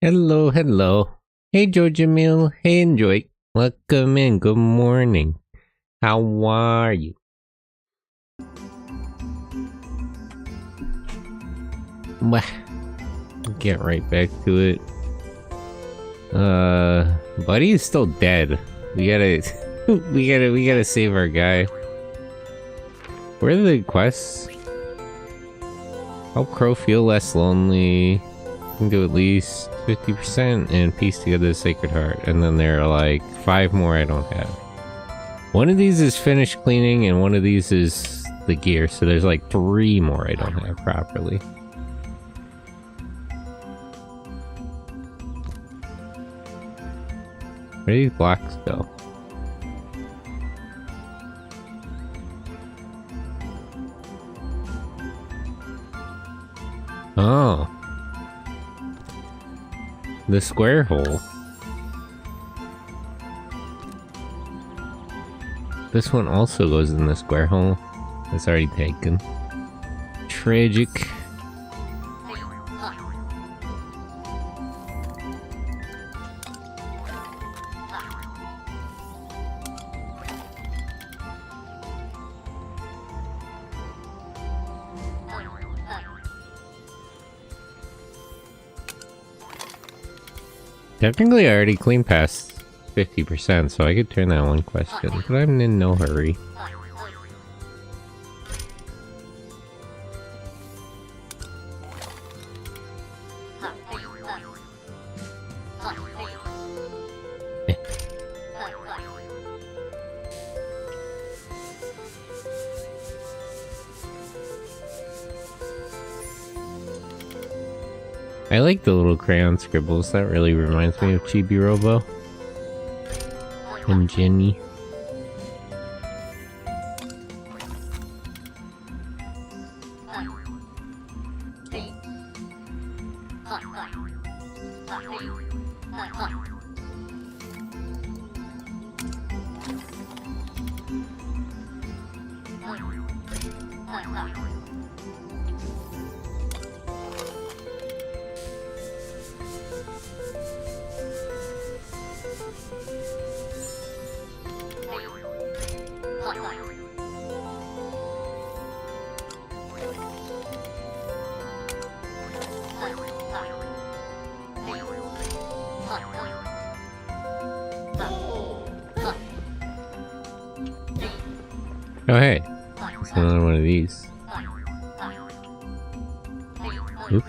Hello, hello. Hey, Joe Jamil. Hey, Enjoy. Welcome in. Good morning. How are you? Well, get right back to it. Buddy is still dead. We gotta, we gotta save our guy. Where are the quests? Help Crow feel less lonely. Can do at least 50% and piece together the Sacred Heart. And then there are like 5 more I don't have. One of these is finished cleaning and one of these is the gear. So there's like 3 more I don't have properly. Where do these blocks go? Oh. The square hole. This one also goes in the square hole. It's already taken. Tragic. Technically, I already cleaned past 50%, so I could turn that one question, but I'm in no hurry. I like the little crayon scribbles. That really reminds me of Chibi Robo and Jenny. Oh hey, it's another one of these. Oops.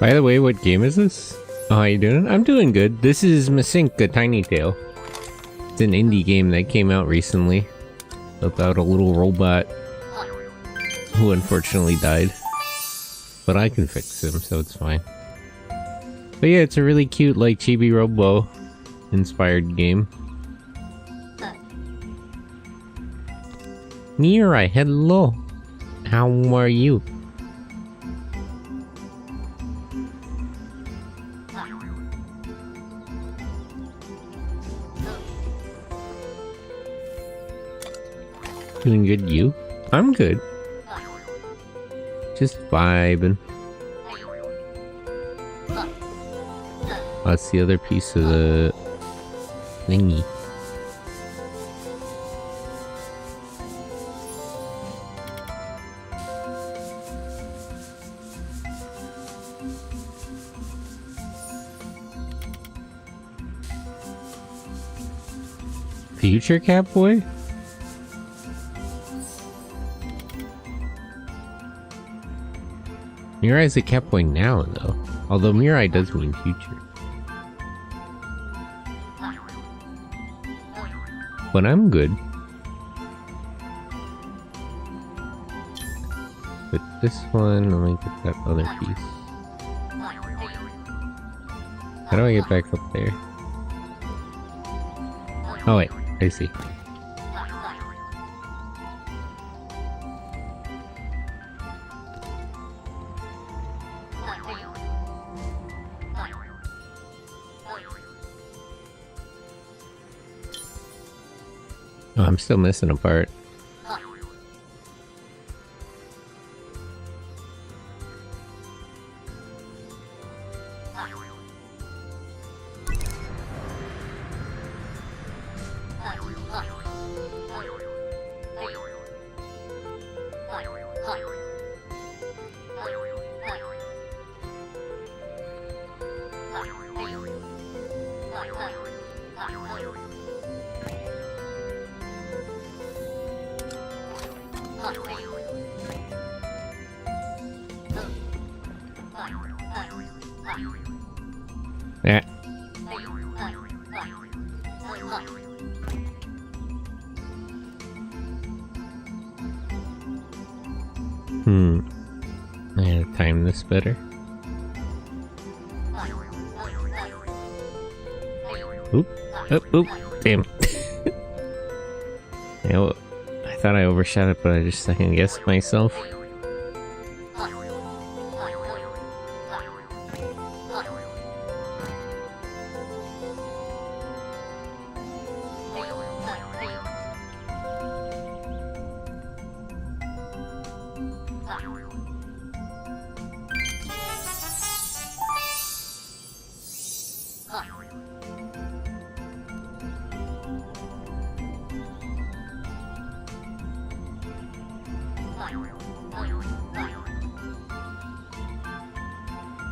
By the way, what game is this? Oh, how you doing? I'm doing good. This is Masink, A Tiny Tale. It's an indie game that came out recently about a little robot who unfortunately died. But I can fix him, so it's fine. But yeah, it's a really cute, like, Chibi Robo inspired game. Mirai, hello. How are you? Doing good, you? I'm good. Just vibing. That's the other piece of the thingy. Future Catboy? Mirai's a Catboy now, though. Although Mirai does mean future. But I'm good. But this one, let me get that other piece. How do I get back up there? Oh wait, I see. Oh, I'm still missing a part. Yeah. I gotta time this better. Oop. Oop, oop. Damn. You know, I thought I overshot it, but I just second guessed myself.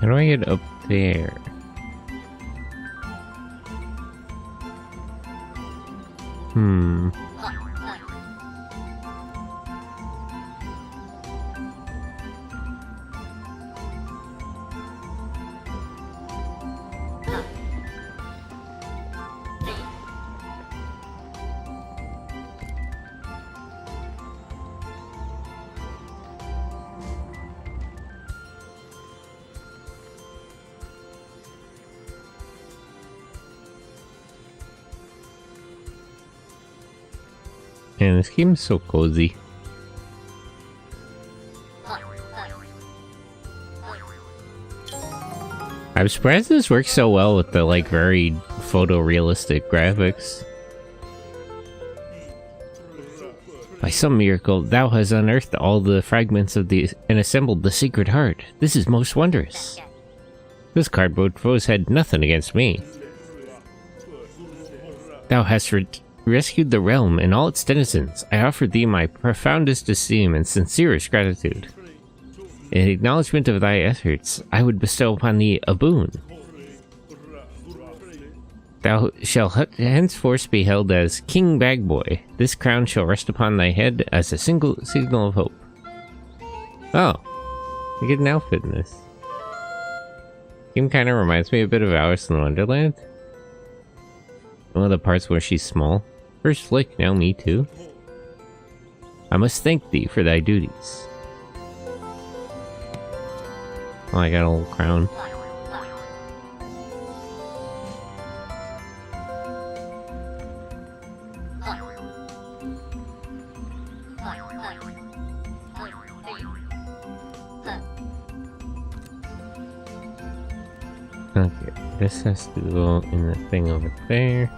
How do I get up there? Man, this game is so cozy. I'm surprised this works so well with the, like, very photorealistic graphics. By some miracle, thou hast unearthed all the fragments of the and assembled the secret heart. This is most wondrous. Those cardboard foes had nothing against me. Thou hast rescued the realm and all its denizens. I offer thee my profoundest esteem and sincerest gratitude. In acknowledgement of thy efforts, I would bestow upon thee a boon. Thou shalt henceforth be held as King Bagboy. This crown shall rest upon thy head as a single signal of hope. Oh, I get an outfit in this. Game kind of reminds me a bit of Alice in Wonderland. One of the parts where she's small. First flick, now me too. I must thank thee for thy duties. Oh, I got a little crown. Okay, this has to go in the thing over there.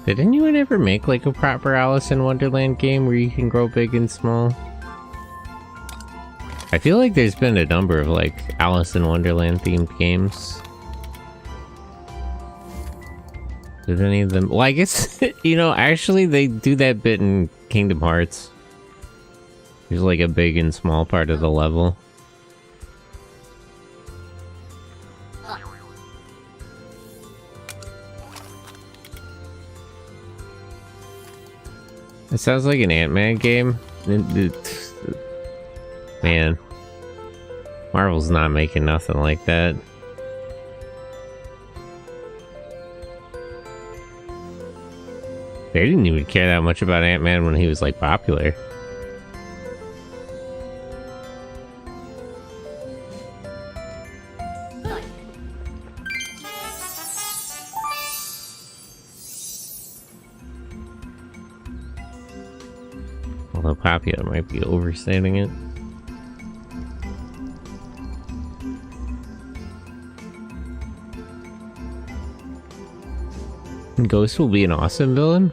Did anyone ever make like a proper Alice in Wonderland game where you can grow big and small? I feel like there's been a number of like Alice in Wonderland themed games. Did any of them... Well, I guess, you know, actually they do that bit in Kingdom Hearts. There's like a big and small part of the level. It sounds like an Ant-Man game. Man. Marvel's not making nothing like that. They didn't even care that much about Ant-Man when he was, like, popular. Although popular might be overstating it. Ghost will be an awesome villain?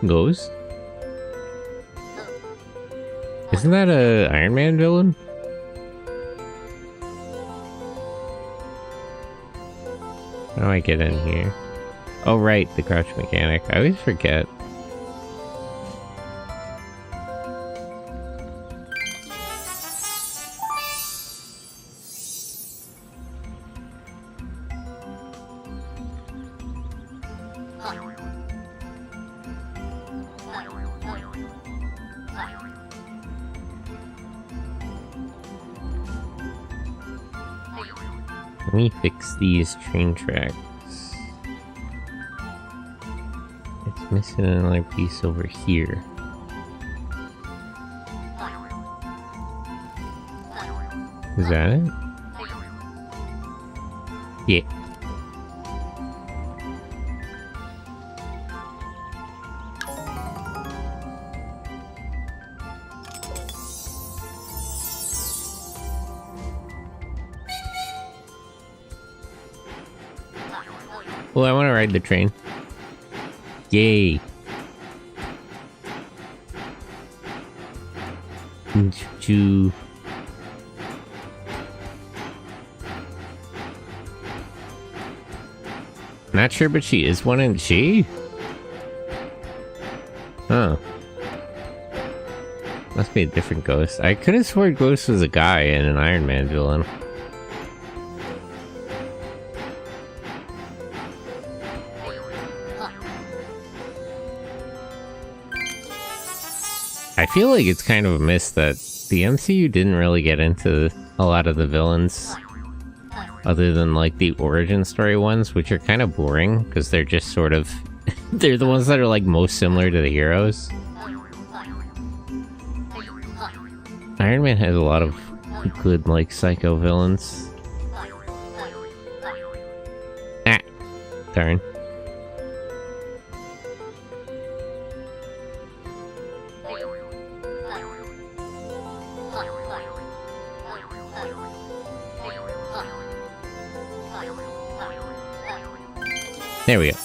Ghost? Isn't that a Iron Man villain? How do I get in here? Oh right, the crouch mechanic. I always forget. Let me fix these train tracks. It's missing another piece over here. Is that it? Yeah. Well, I want to ride the train. Yay. Choo. Not sure, but she is one, and she? Huh. Must be a different Ghost. I could have sworn Ghost was a guy and an Iron Man villain. I feel like it's kind of a miss that the MCU didn't really get into a lot of the villains other than like the origin story ones, which are kind of boring because they're just sort of they're the ones that are like most similar to the heroes. Iron Man has a lot of good like psycho villains. Ah, darn. There we go.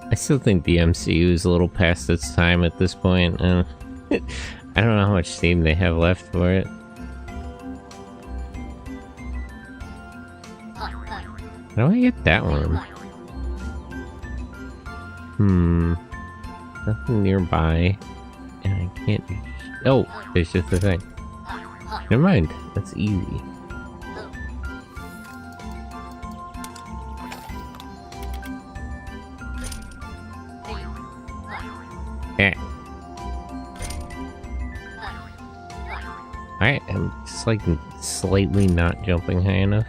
I still think the MCU is a little past its time at this point. I don't know how much steam they have left for it. How do I get that one? Nothing nearby. And I can't... Oh, there's just a thing. Never mind, that's easy. Eh. Alright, I'm just like slightly not jumping high enough.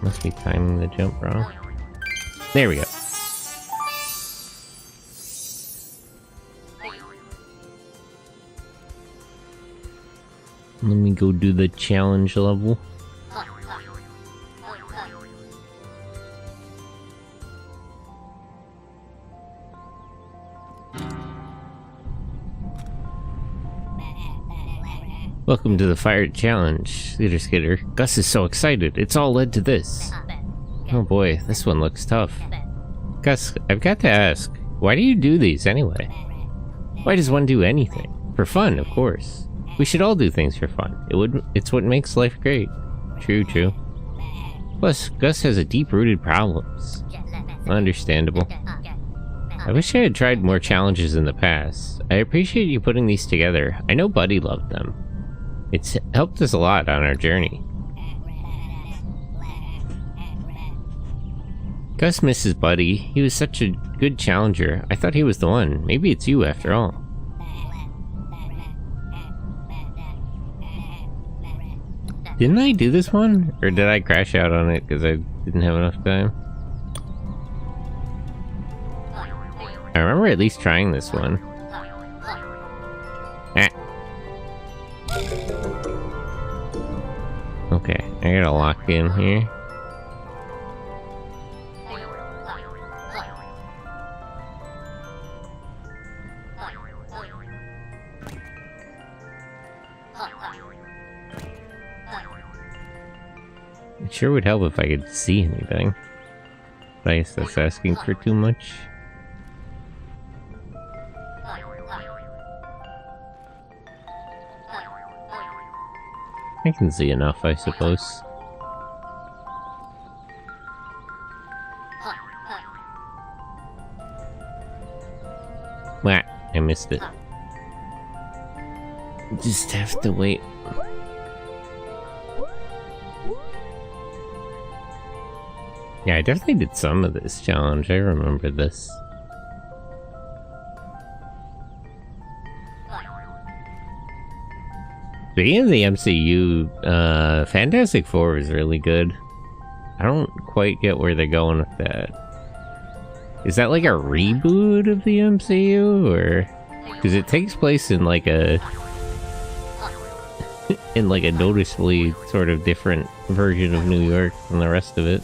Must be timing the jump wrong. There we go. Let me go do the challenge level. Welcome to the Fire Challenge, Leader Skidder. Gus is so excited. It's all led to this. Oh boy, this one looks tough. Gus, I've got to ask, why do you do these anyway? Why does one do anything? For fun, of course. We should all do things for fun. It's what makes life great. True, true. Plus, Gus has a deep-rooted problems. Understandable. I wish I had tried more challenges in the past. I appreciate you putting these together. I know Buddy loved them. It's helped us a lot on our journey. Gus misses Buddy. He was such a good challenger. I thought he was the one. Maybe it's you after all. Didn't I do this one? Or did I crash out on it because I didn't have enough time? I remember at least trying this one. Ah. Okay, I gotta lock in here. It sure would help if I could see anything. But I guess that's asking for too much. I can see enough, I suppose. Wah, I missed it. Just have to wait. Yeah, I definitely did some of this challenge. I remember this. Speaking of the MCU, Fantastic Four is really good. I don't quite get where they're going with that. Is that like a reboot of the MCU, or... Because it takes place in like a... in like a noticeably sort of different version of New York than the rest of it.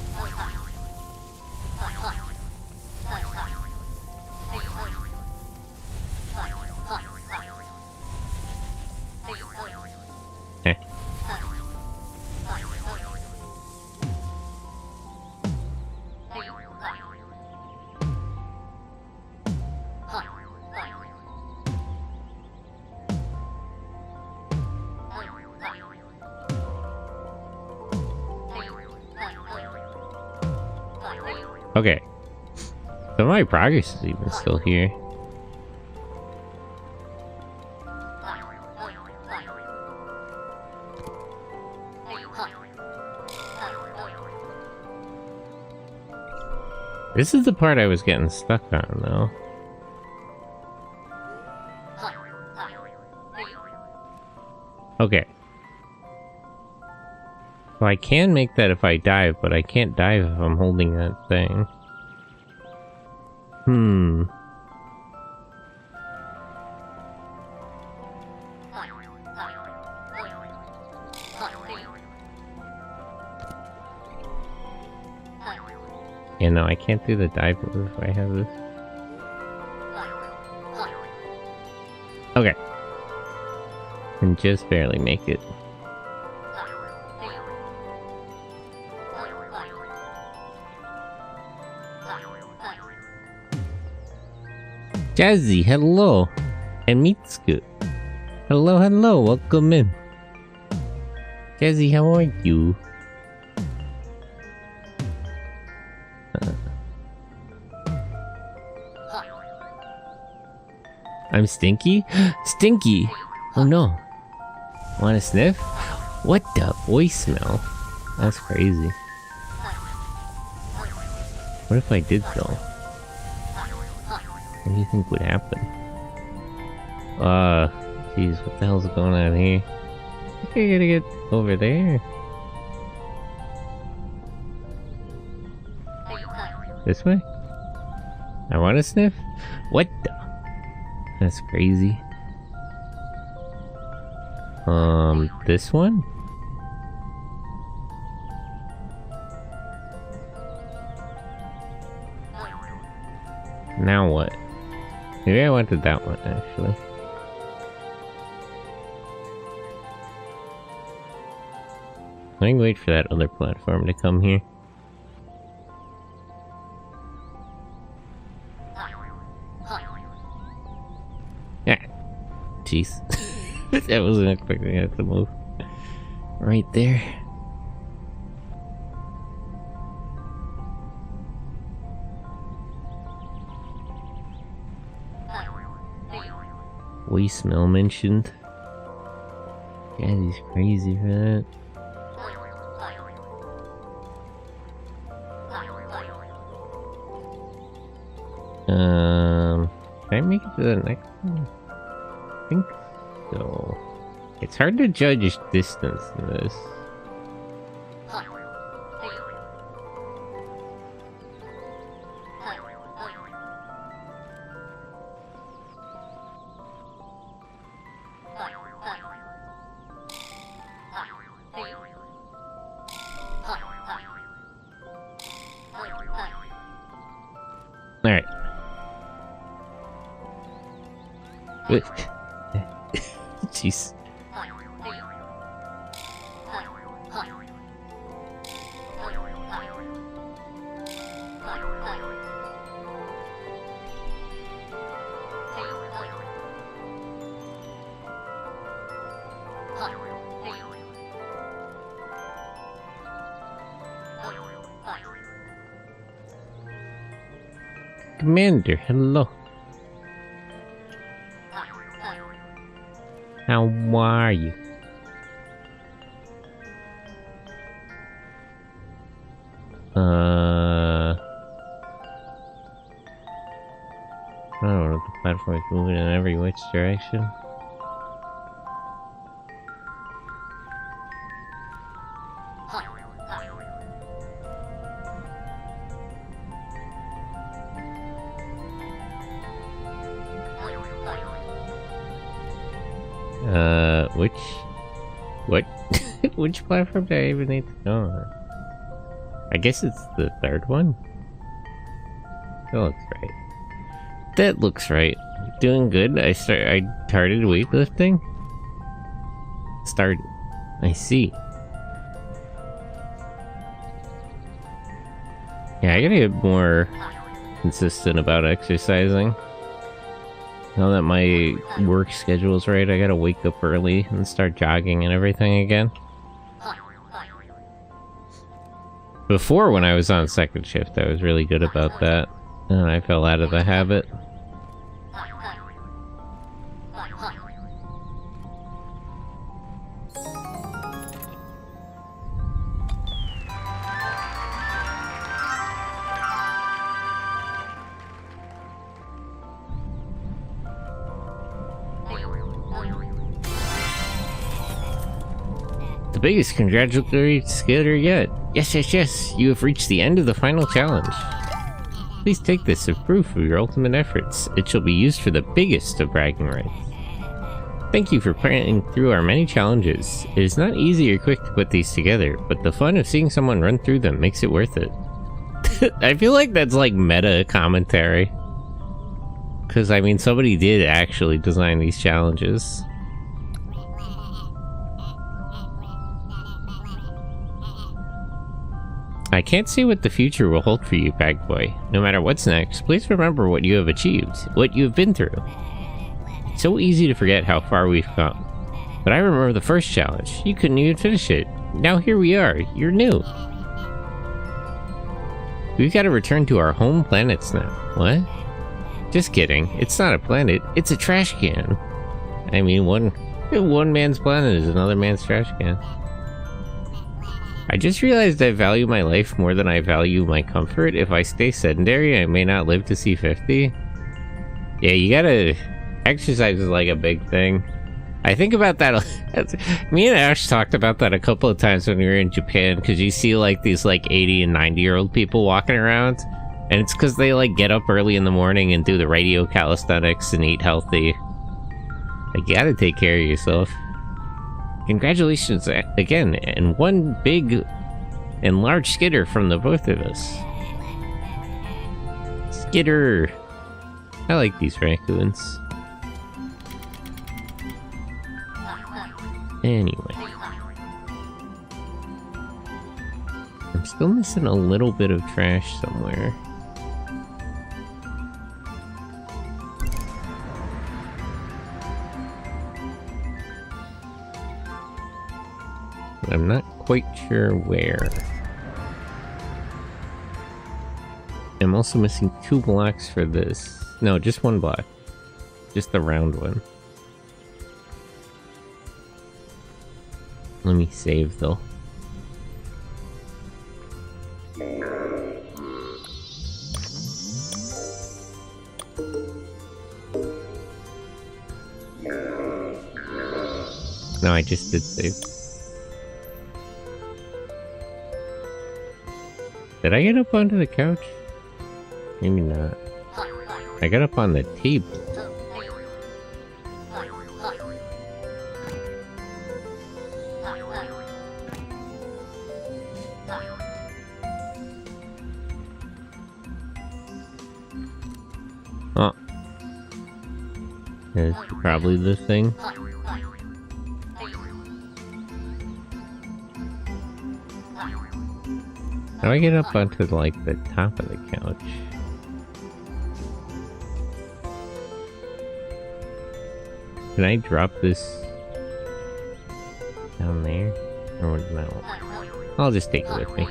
Okay. So my progress is even still here. This is the part I was getting stuck on, though. Okay. So I can make that if I dive, but I can't dive if I'm holding that thing. Yeah, no, I can't do the dive move if I have this. Okay. Can just barely make it. Jazzy, hello! And Mitsuku. Hello, hello, welcome in. Jazzy, how are you? I'm Stinky? Stinky! Oh no. Wanna sniff? What the voicemail? That's crazy. What if I did though? What do you think would happen? Jeez, what the hell's going on here? I think I gotta get over there. This way? I wanna sniff? What the? That's crazy. This one? Now what? Maybe I wanted that one, actually. I can wait for that other platform to come here. Yeah. jeez. I wasn't expecting it to move. Right there. Voicemail mentioned. Yeah, he's crazy for that. Can I make it to the next one? I think so. It's hard to judge distance in this. Alright. Jeez. Commander, hello. How are you? I don't know, the platform is moving in every which direction. What? Which platform do I even need to go on? I guess it's the third one? That looks right. That looks right. Doing good. I started weightlifting? Started. I see. Yeah, I gotta get more consistent about exercising. Now that my work schedule's right, I gotta wake up early and start jogging and everything again. Before, when I was on second shift, I was really good about that, and I fell out of the habit. The biggest congratulatory skitter yet. Yes, you have reached the end of the final challenge. Please take this as proof of your ultimate efforts. It shall be used for the biggest of bragging rights. Thank you for playing through our many challenges. It is not easy or quick to put these together, but the fun of seeing someone run through them makes it worth it. I feel like that's like meta commentary. Because, I mean, somebody did actually design these challenges. I can't see what the future will hold for you, Bag Boy. No matter what's next, please remember what you have achieved, what you have been through. It's so easy to forget how far we've come. But I remember the first challenge. You couldn't even finish it. Now here we are. You're new. We've got to return to our home planets now. What? Just kidding. It's not a planet. It's a trash can. I mean, one man's planet is another man's trash can. I just realized I value my life more than I value my comfort. If I stay sedentary, I may not live to see 50. Yeah, you gotta... Exercise is like a big thing. I think about that... Me and Ash talked about that a couple of times when we were in Japan, because you see like these like 80 and 90-year-old people walking around, and it's because they like get up early in the morning and do the radio calisthenics and eat healthy. Like, you gotta take care of yourself. Congratulations again, and one big and large skitter from the both of us. Skitter! I like these raccoons. Anyway. I'm still missing a little bit of trash somewhere. I'm not quite sure where. I'm also missing 2 blocks for this. No, just 1 block. Just the round one. Let me save though. No, I just did save. Did I get up onto the couch? Maybe not. I got up on the table. Oh. There's probably the thing. How do I get up onto, like, the top of the couch? Can I drop this down there? Or no? I'll just take it with me.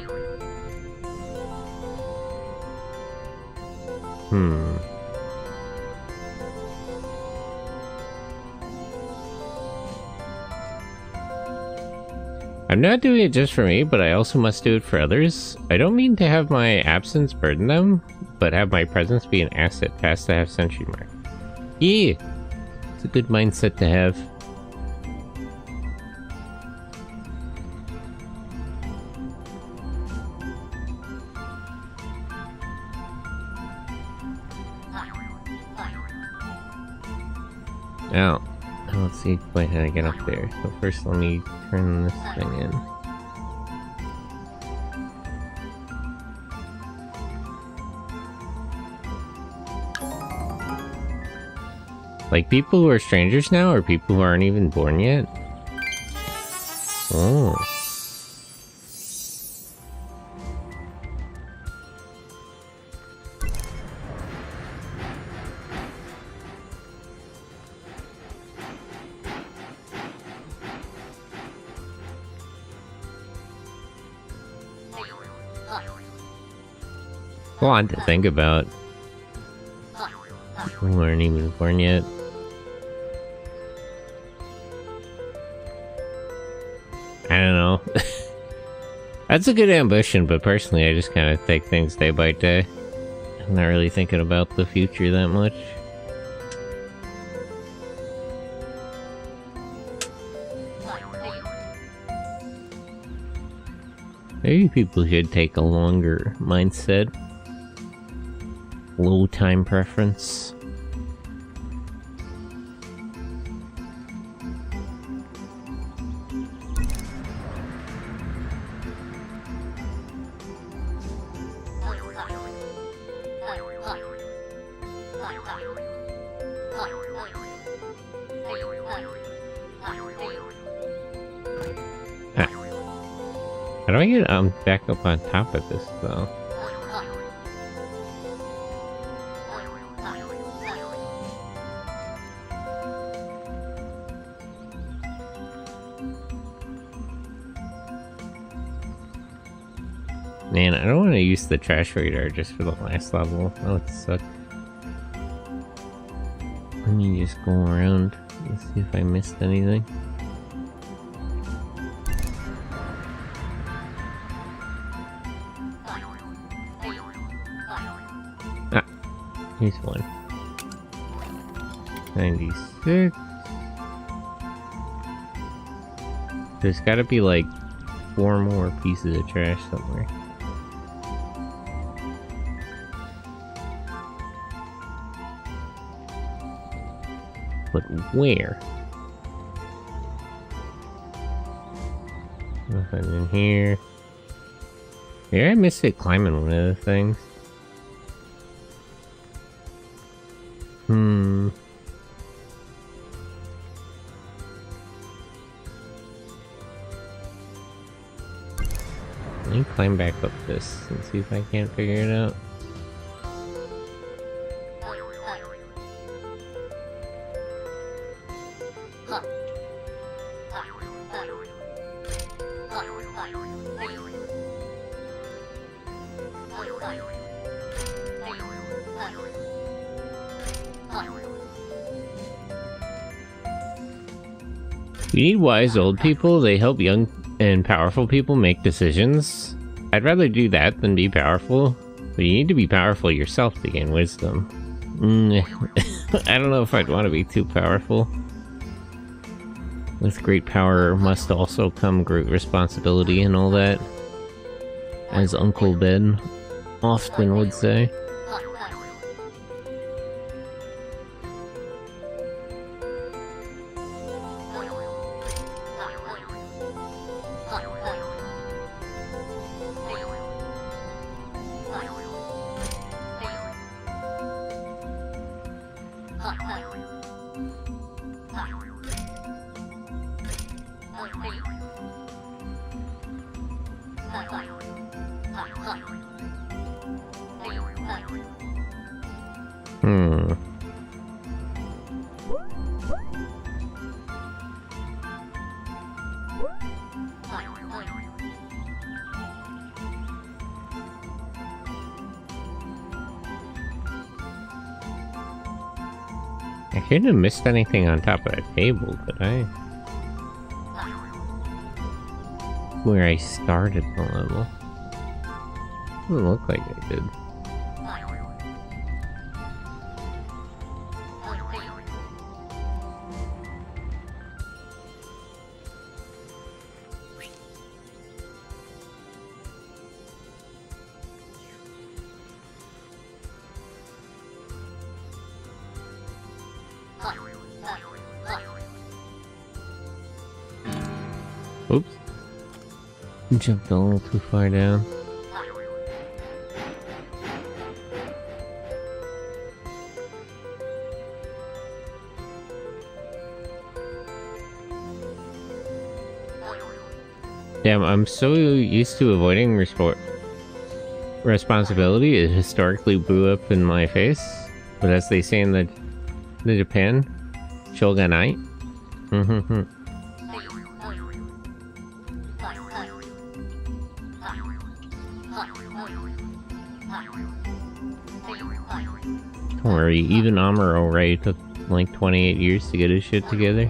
I'm not doing it just for me, but I also must do it for others. I don't mean to have my absence burden them, but have my presence be an asset past the half-century mark. Yeah! It's a good mindset to have. Now, let's see quite how to get up there. So first let me turn this thing in. Like people who are strangers now, or people who aren't even born yet? Oh. A lot to think about. We weren't even born yet. I don't know. That's a good ambition, but personally I just kind of take things day by day. I'm not really thinking about the future that much. Maybe people should take a longer mindset. Low time preference. How do I get back up on top of this though? Man, I don't want to use the trash radar just for the last level. That would suck. Let me just go around and see if I missed anything. Ah, here's one. 96. There's gotta be like 4 more pieces of trash somewhere. But where? Nothing in here. Maybe I missed it climbing one of the things. Let me climb back up this and see if I can't figure it out. We need wise old people. They help young and powerful people make decisions. I'd rather do that than be powerful. But you need to be powerful yourself to gain wisdom. I don't know if I'd want to be too powerful. With great power must also come great responsibility and all that. As Uncle Ben often would say. I couldn't have missed anything on top of that table, could I? Where I started the level. Doesn't look like I did. Oops. Jumped a little too far down. Damn, I'm so used to avoiding responsibility, it historically blew up in my face. But as they say in the Japan, shogunai. Don't worry, even Amuro Ray took like 28 years to get his shit together.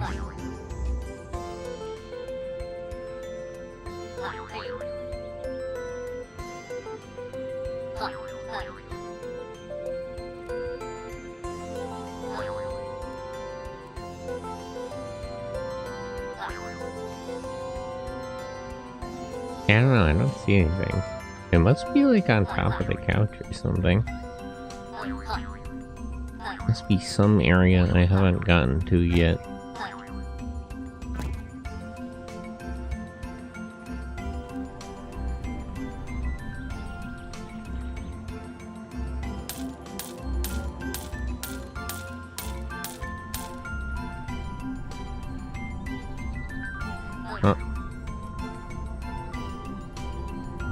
I don't know, I don't see anything. It must be like on top of the couch or something. Must be some area I haven't gotten to yet.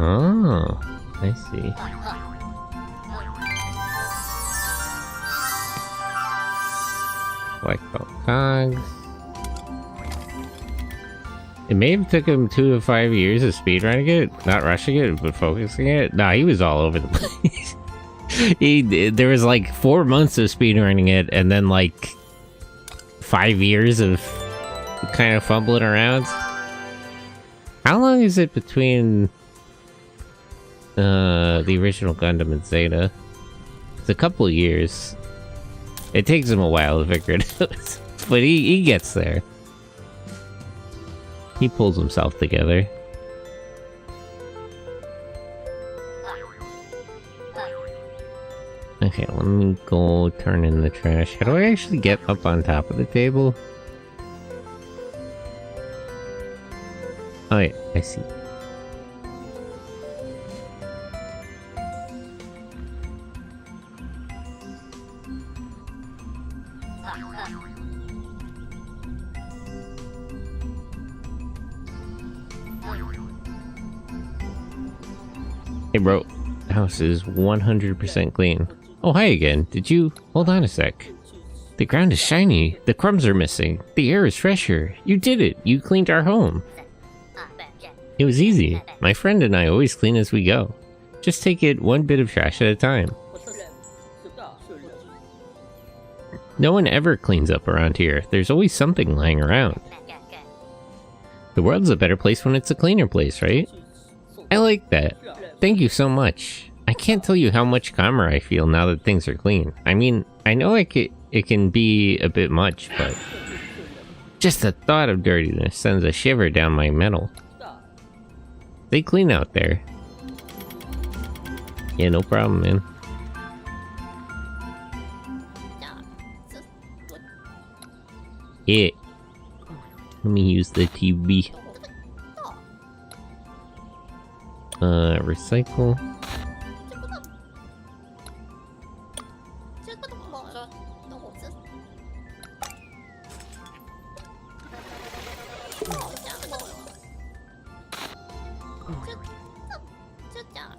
Oh, I see. Like the cogs. It may have took him 2 to 5 years of speedrunning it, not rushing it, but focusing it. Nah, he was all over the place. There was like 4 months of speedrunning it, and then like 5 years of kind of fumbling around. How long is it between the original Gundam and Zeta? It's a couple of years. It takes him a while to figure it out, but he gets there. He pulls himself together. Okay, let me go turn in the trash. How do I actually get up on top of the table? Oh yeah, I see. Hey bro, the house is 100% clean. Oh hi again, did you... Hold on a sec. The ground is shiny, the crumbs are missing, the air is fresher. You did it, you cleaned our home. It was easy. My friend and I always clean as we go. Just take it one bit of trash at a time. No one ever cleans up around here. There's always something lying around. The world's a better place when it's a cleaner place, right? I like that. Thank you so much. I can't tell you how much calmer I feel now that things are clean. I mean, I know it can be a bit much, but just the thought of dirtiness sends a shiver down my metal. They clean out there. Yeah, no problem, man. Yeah. Let me use the TV. Recycle.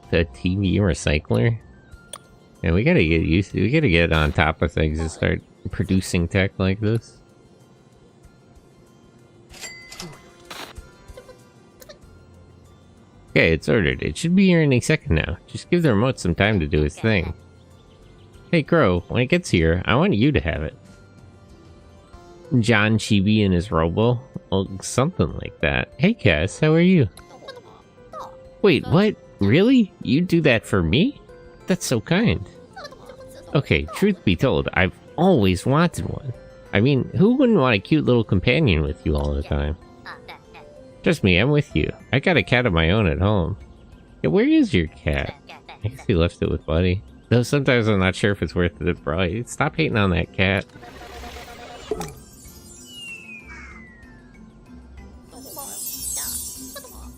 The TV recycler? Yeah, we gotta get on top of things and start producing tech like this. Okay, it's ordered. It should be here any second now. Just give the remote some time to do its thing. Hey Crow, when it gets here, I want you to have it. John Chibi and his robo? Well, something like that. Hey Cass, how are you? Wait, what? Really? You'd do that for me? That's so kind. Okay, truth be told, I've always wanted one. I mean, who wouldn't want a cute little companion with you all the time? Trust me, I'm with you. I got a cat of my own at home. Yeah, where is your cat? I guess he left it with Buddy. Though sometimes I'm not sure if it's worth it, bro. Stop hating on that cat.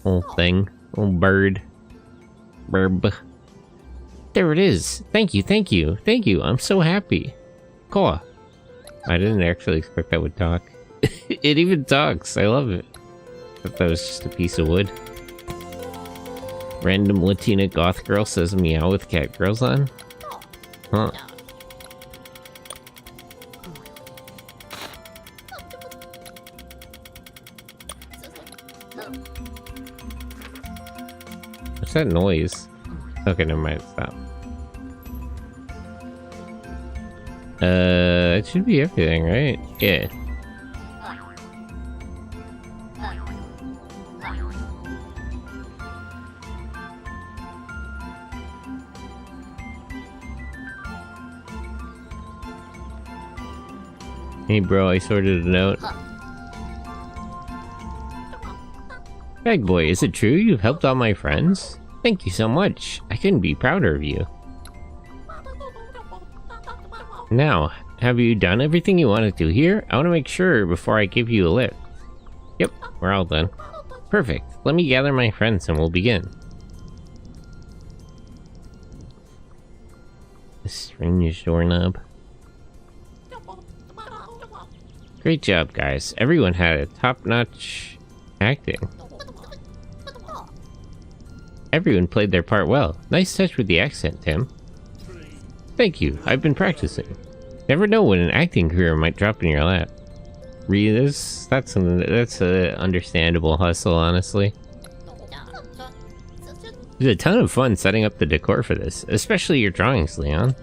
Old thing. Old bird. Burb. There it is. Thank you, thank you, thank you. I'm so happy. Cool. I didn't actually expect that would talk. It even talks. I love it. I thought that was just a piece of wood. Random Latina goth girl says meow with cat girls on. Huh. What's that noise? Okay, never mind. Stop. It should be everything, right? Yeah. Hey bro, I sorted a note. Bag boy, is it true you've helped all my friends? Thank you so much. I couldn't be prouder of you. Now, have you done everything you wanted to here? I want to make sure before I give you a lift. Yep, we're all done. Perfect. Let me gather my friends and we'll begin. This strange doorknob. Great job, guys. Everyone had a top-notch acting. Everyone played their part well. Nice touch with the accent, Tim. Thank you. I've been practicing. Never know when an acting career might drop in your lap. That's a understandable hustle, honestly. It was a ton of fun setting up the decor for this, especially your drawings, Leon.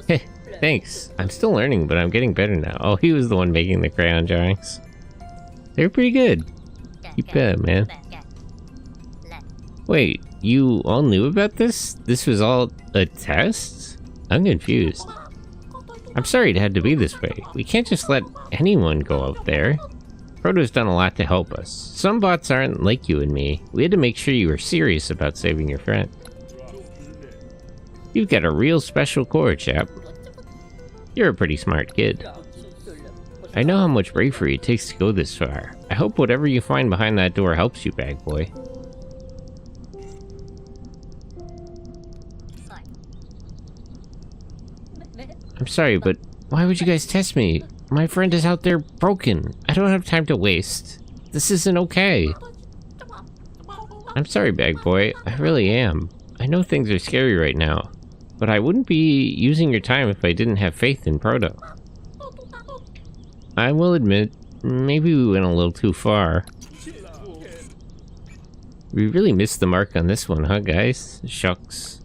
Heh, thanks. I'm still learning, but I'm getting better now. Oh, he was the one making the crayon drawings. They were pretty good. Keep it up, man. Wait, you all knew about this? This was all a test? I'm confused. I'm sorry it had to be this way. We can't just let anyone go out there. Proto's done a lot to help us. Some bots aren't like you and me. We had to make sure you were serious about saving your friend. You've got a real special core, chap. You're a pretty smart kid. I know how much bravery it takes to go this far. I hope whatever you find behind that door helps you, bag boy. I'm sorry, but why would you guys test me? My friend is out there broken. I don't have time to waste. This isn't okay. I'm sorry, bag boy. I really am. I know things are scary right now, but I wouldn't be using your time if I didn't have faith in Proto. I will admit, maybe we went a little too far. We really missed the mark on this one, huh, guys? Shucks.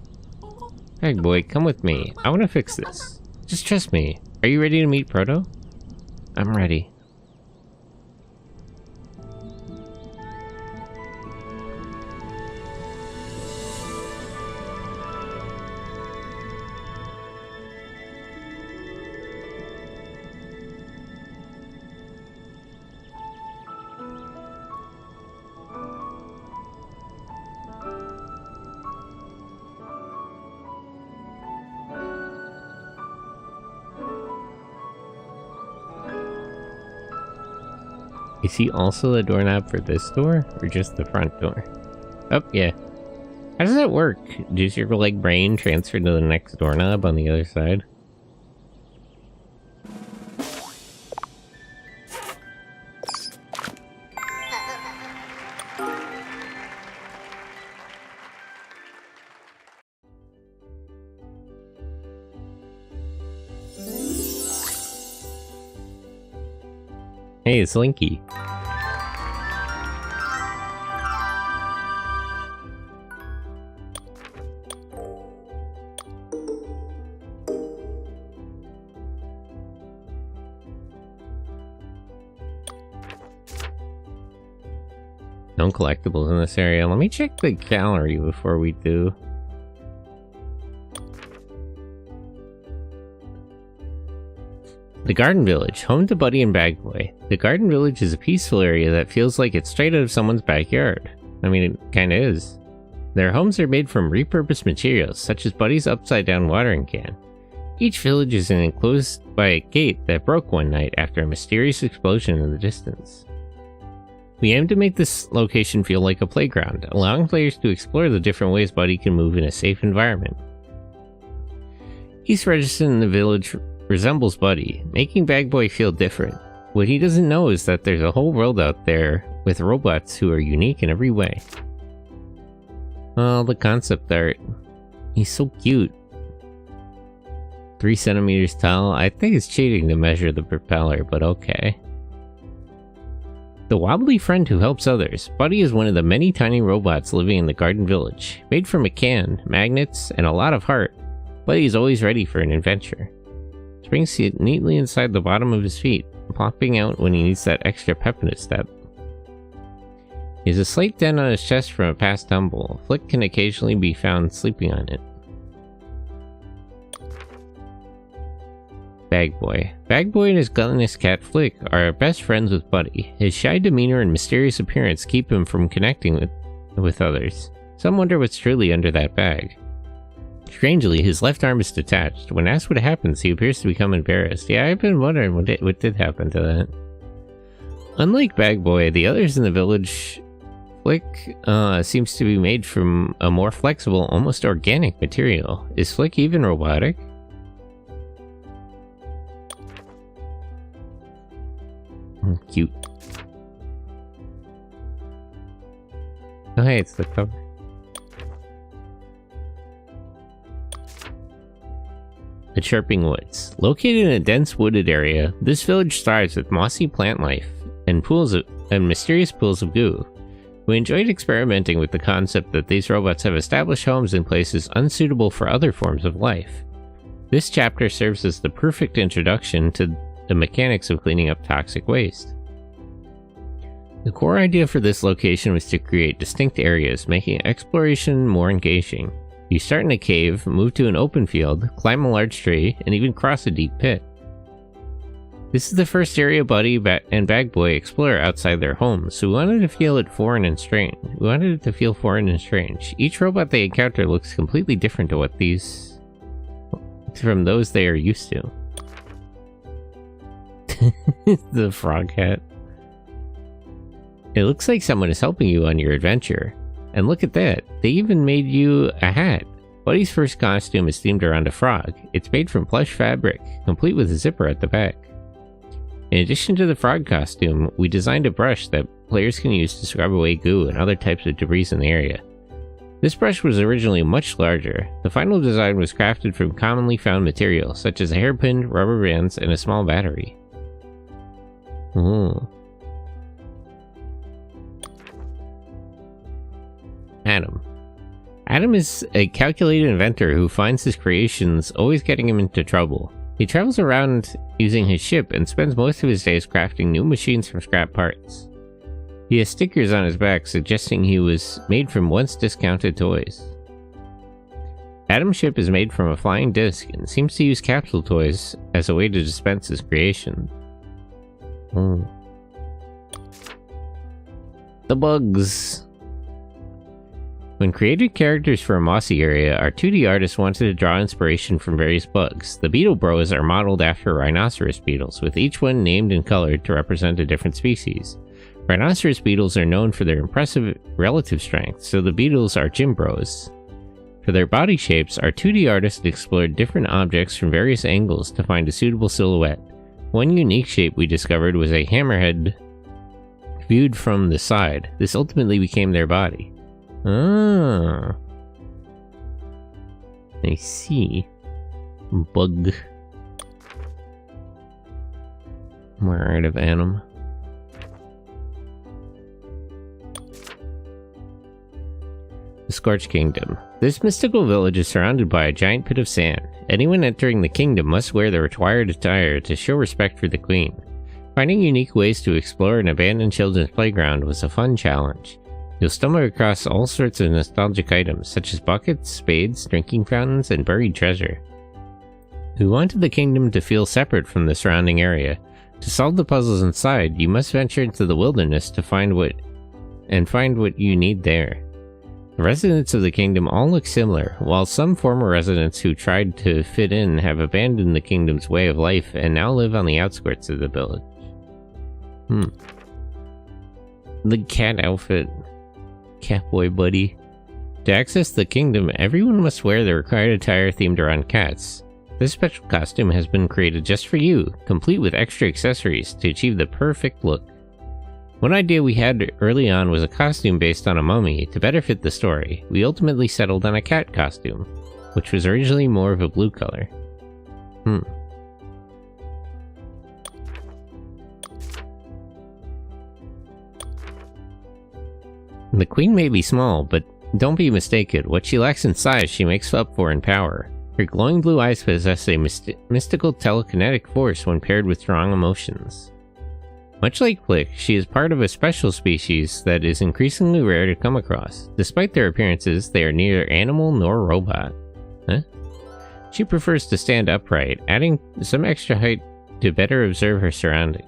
Hey, boy, come with me. I want to fix this. Just trust me. Are you ready to meet Proto? I'm ready. Is he also the doorknob for this door, or just the front door? Oh, yeah. How does that work? Does your, like, brain transfer to the next doorknob on the other side? Hey, it's Linky. No collectibles in this area. Let me check the gallery before we do. The Garden Village, home to Buddy and Bag Boy. The Garden Village is a peaceful area that feels like it's straight out of someone's backyard. I mean, it kinda is. Their homes are made from repurposed materials, such as Buddy's upside-down watering can. Each village is enclosed by a gate that broke one night after a mysterious explosion in the distance. We aim to make this location feel like a playground, allowing players to explore the different ways Buddy can move in a safe environment. East Registon in the village resembles Buddy, making Bag Boy feel different. What he doesn't know is that there's a whole world out there with robots who are unique in every way. Oh, the concept art. He's so cute. 3 centimeters tall. I think it's cheating to measure the propeller, but okay. The wobbly friend who helps others. Buddy is one of the many tiny robots living in the Garden Village. Made from a can, magnets, and a lot of heart, Buddy is always ready for an adventure. Springs sit neatly inside the bottom of his feet, popping out when he needs that extra pep in his step. He has a slight dent on his chest from a past tumble. Flick can occasionally be found sleeping on it. Bag Boy. Bag Boy and his gluttonous cat Flick are best friends with Buddy. His shy demeanor and mysterious appearance keep him from connecting with others. Some wonder what's truly under that bag. Strangely, his left arm is detached. When asked what happens, he appears to become embarrassed. Yeah, I've been wondering what did happen to that. Unlike Bag Boy, the others in the village, Flick seems to be made from a more flexible, almost organic material. Is Flick even robotic? Cute. Oh hey, it's the cover. The Chirping Woods. Located in a dense wooded area, this village thrives with mossy plant life and mysterious pools of goo. We enjoyed experimenting with the concept that these robots have established homes in places unsuitable for other forms of life. This chapter serves as the perfect introduction to the mechanics of cleaning up toxic waste. The core idea for this location was to create distinct areas, making exploration more engaging. You start in a cave, move to an open field, climb a large tree, and even cross a deep pit. This is the first area Buddy and Bag Boy explore outside their homes, so we wanted to feel it foreign and strange. Each robot they encounter looks completely different to from those they are used to. The frog hat. It looks like someone is helping you on your adventure. And look at that, they even made you a hat. Buddy's first costume is themed around a frog. It's made from plush fabric, complete with a zipper at the back. In addition to the frog costume, we designed a brush that players can use to scrub away goo and other types of debris in the area. This brush was originally much larger. The final design was crafted from commonly found materials, such as a hairpin, rubber bands, and a small battery. Ooh. Adam is a calculated inventor who finds his creations always getting him into trouble. He travels around using his ship and spends most of his days crafting new machines from scrap parts. He has stickers on his back suggesting he was made from once discounted toys. Adam's ship is made from a flying disc and seems to use capsule toys as a way to dispense his creation. The bugs. When creating characters for a mossy area, our 2D artists wanted to draw inspiration from various bugs. The Beetle Bros are modeled after rhinoceros beetles, with each one named and colored to represent a different species. Rhinoceros beetles are known for their impressive relative strength, so the beetles are Gym Bros. For their body shapes, our 2D artists explored different objects from various angles to find a suitable silhouette. One unique shape we discovered was a hammerhead viewed from the side. This ultimately became their body. Ah, I see. Bug. More art of Adam. The Scorched Kingdom. This mystical village is surrounded by a giant pit of sand. Anyone entering the kingdom must wear the required attire to show respect for the queen. Finding unique ways to explore an abandoned children's playground was a fun challenge. You'll stumble across all sorts of nostalgic items, such as buckets, spades, drinking fountains, and buried treasure. We wanted the kingdom to feel separate from the surrounding area. To solve the puzzles inside, you must venture into the wilderness to find what you need there. The residents of the kingdom all look similar, while some former residents who tried to fit in have abandoned the kingdom's way of life and now live on the outskirts of the village. The cat outfit. Catboy buddy. To access the kingdom, everyone must wear the required attire themed around cats. This special costume has been created just for you, complete with extra accessories to achieve the perfect look. One idea we had early on was a costume based on a mummy to better fit the story. We ultimately settled on a cat costume, which was originally more of a blue color. The queen may be small, but don't be mistaken. What she lacks in size, she makes up for in power. Her glowing blue eyes possess a mystical telekinetic force when paired with strong emotions. Much like Flick, she is part of a special species that is increasingly rare to come across. Despite their appearances, they are neither animal nor robot. She prefers to stand upright, adding some extra height to better observe her surroundings.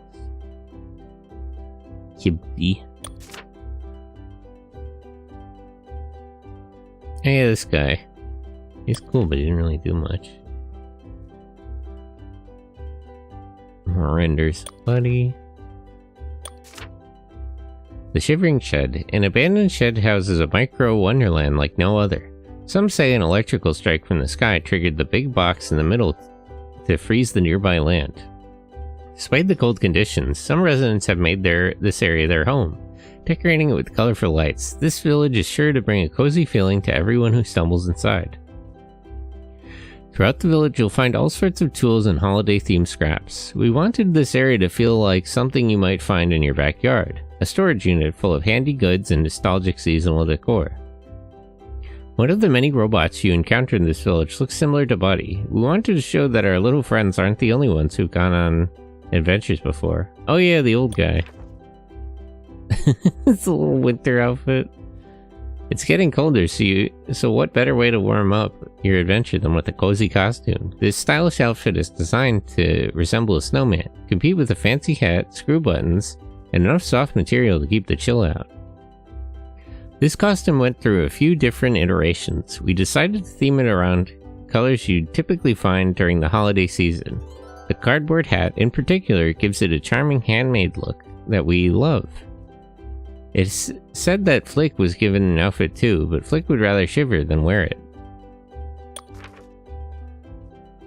Kibby. Hey, this guy. He's cool, but he didn't really do much. Renders, buddy. The Shivering Shed. An abandoned shed houses a micro wonderland like no other. Some say an electrical strike from the sky triggered the big box in the middle to freeze the nearby land. Despite the cold conditions, some residents have made this area their home, decorating it with colorful lights. This village is sure to bring a cozy feeling to everyone who stumbles inside. Throughout the village, you'll find all sorts of tools and holiday-themed scraps. We wanted this area to feel like something you might find in your backyard, a storage unit full of handy goods and nostalgic seasonal decor. One of the many robots you encounter in this village looks similar to Buddy. We wanted to show that our little friends aren't the only ones who've gone on adventures before. Oh yeah, the old guy. It's a little winter outfit. It's getting colder, so what better way to warm up your adventure than with a cozy costume? This stylish outfit is designed to resemble a snowman, compete with a fancy hat, screw buttons, and enough soft material to keep the chill out. This costume went through a few different iterations. We decided to theme it around colors you'd typically find during the holiday season. The cardboard hat, in particular, gives it a charming handmade look that we love. It's said that Flick was given an outfit too, but Flick would rather shiver than wear it.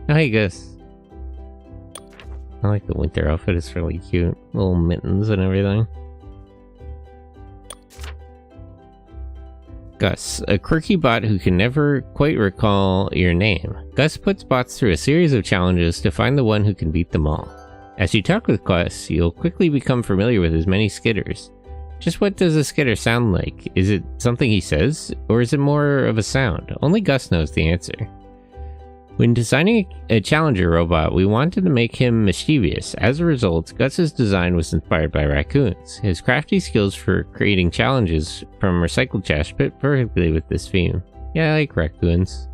Oh, hey Gus. I like the winter outfit, it's really cute. Little mittens and everything. Gus, a quirky bot who can never quite recall your name. Gus puts bots through a series of challenges to find the one who can beat them all. As you talk with Gus, you'll quickly become familiar with his many skitters. Just what does a skitter sound like? Is it something he says, or is it more of a sound? Only Gus knows the answer. When designing a challenger robot, we wanted to make him mischievous. As a result, Gus's design was inspired by raccoons. His crafty skills for creating challenges from recycled trash fit perfectly with this theme. Yeah, I like raccoons.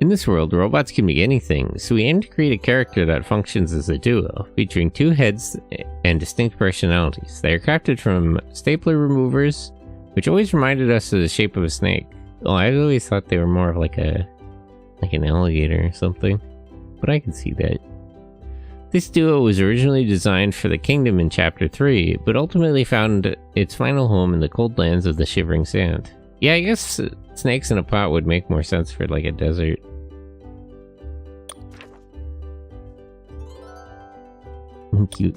In this world, robots can be anything, so we aim to create a character that functions as a duo, featuring 2 heads and distinct personalities. They are crafted from stapler removers, which always reminded us of the shape of a snake. Oh, I always thought they were more of like an alligator or something, but I can see that. This duo was originally designed for the kingdom in Chapter 3, but ultimately found its final home in the cold lands of the Shivering Sand. Yeah, I guess snakes in a pot would make more sense for like a desert. Cute.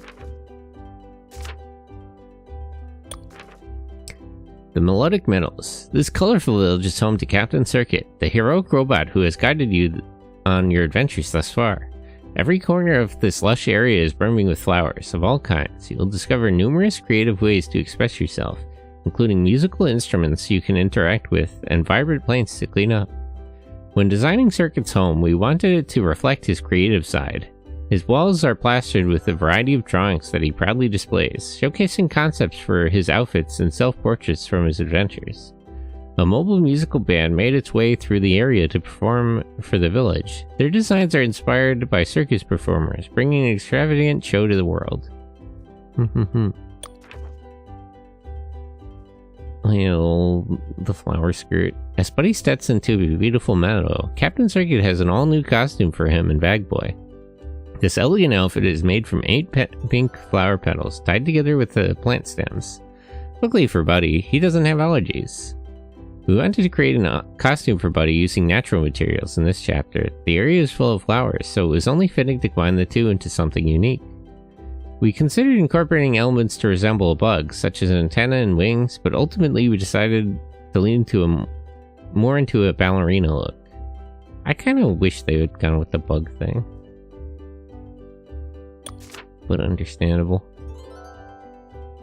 The Melodic Meadows. This colorful village is home to Captain Circuit, the heroic robot who has guided you on your adventures thus far. Every corner of this lush area is brimming with flowers of all kinds. You'll discover numerous creative ways to express yourself, including musical instruments you can interact with and vibrant plants to clean up. When designing Circuit's home, we wanted it to reflect his creative side. His walls are plastered with a variety of drawings that he proudly displays, showcasing concepts for his outfits and self-portraits from his adventures. A mobile musical band made its way through the area to perform for the village. Their designs are inspired by circus performers, bringing an extravagant show to the world. The flower skirt. As Buddy steps into a beautiful meadow, Captain Circuit has an all-new costume for him and Bag Boy. This elegant outfit is made from 8 pink flower petals tied together with the plant stems. Luckily for Buddy, he doesn't have allergies. We wanted to create a costume for Buddy using natural materials in this chapter. The area is full of flowers, so it was only fitting to combine the two into something unique. We considered incorporating elements to resemble a bug, such as an antenna and wings, but ultimately we decided to lean more into a ballerina look. I kind of wish they would go with the bug thing, but understandable.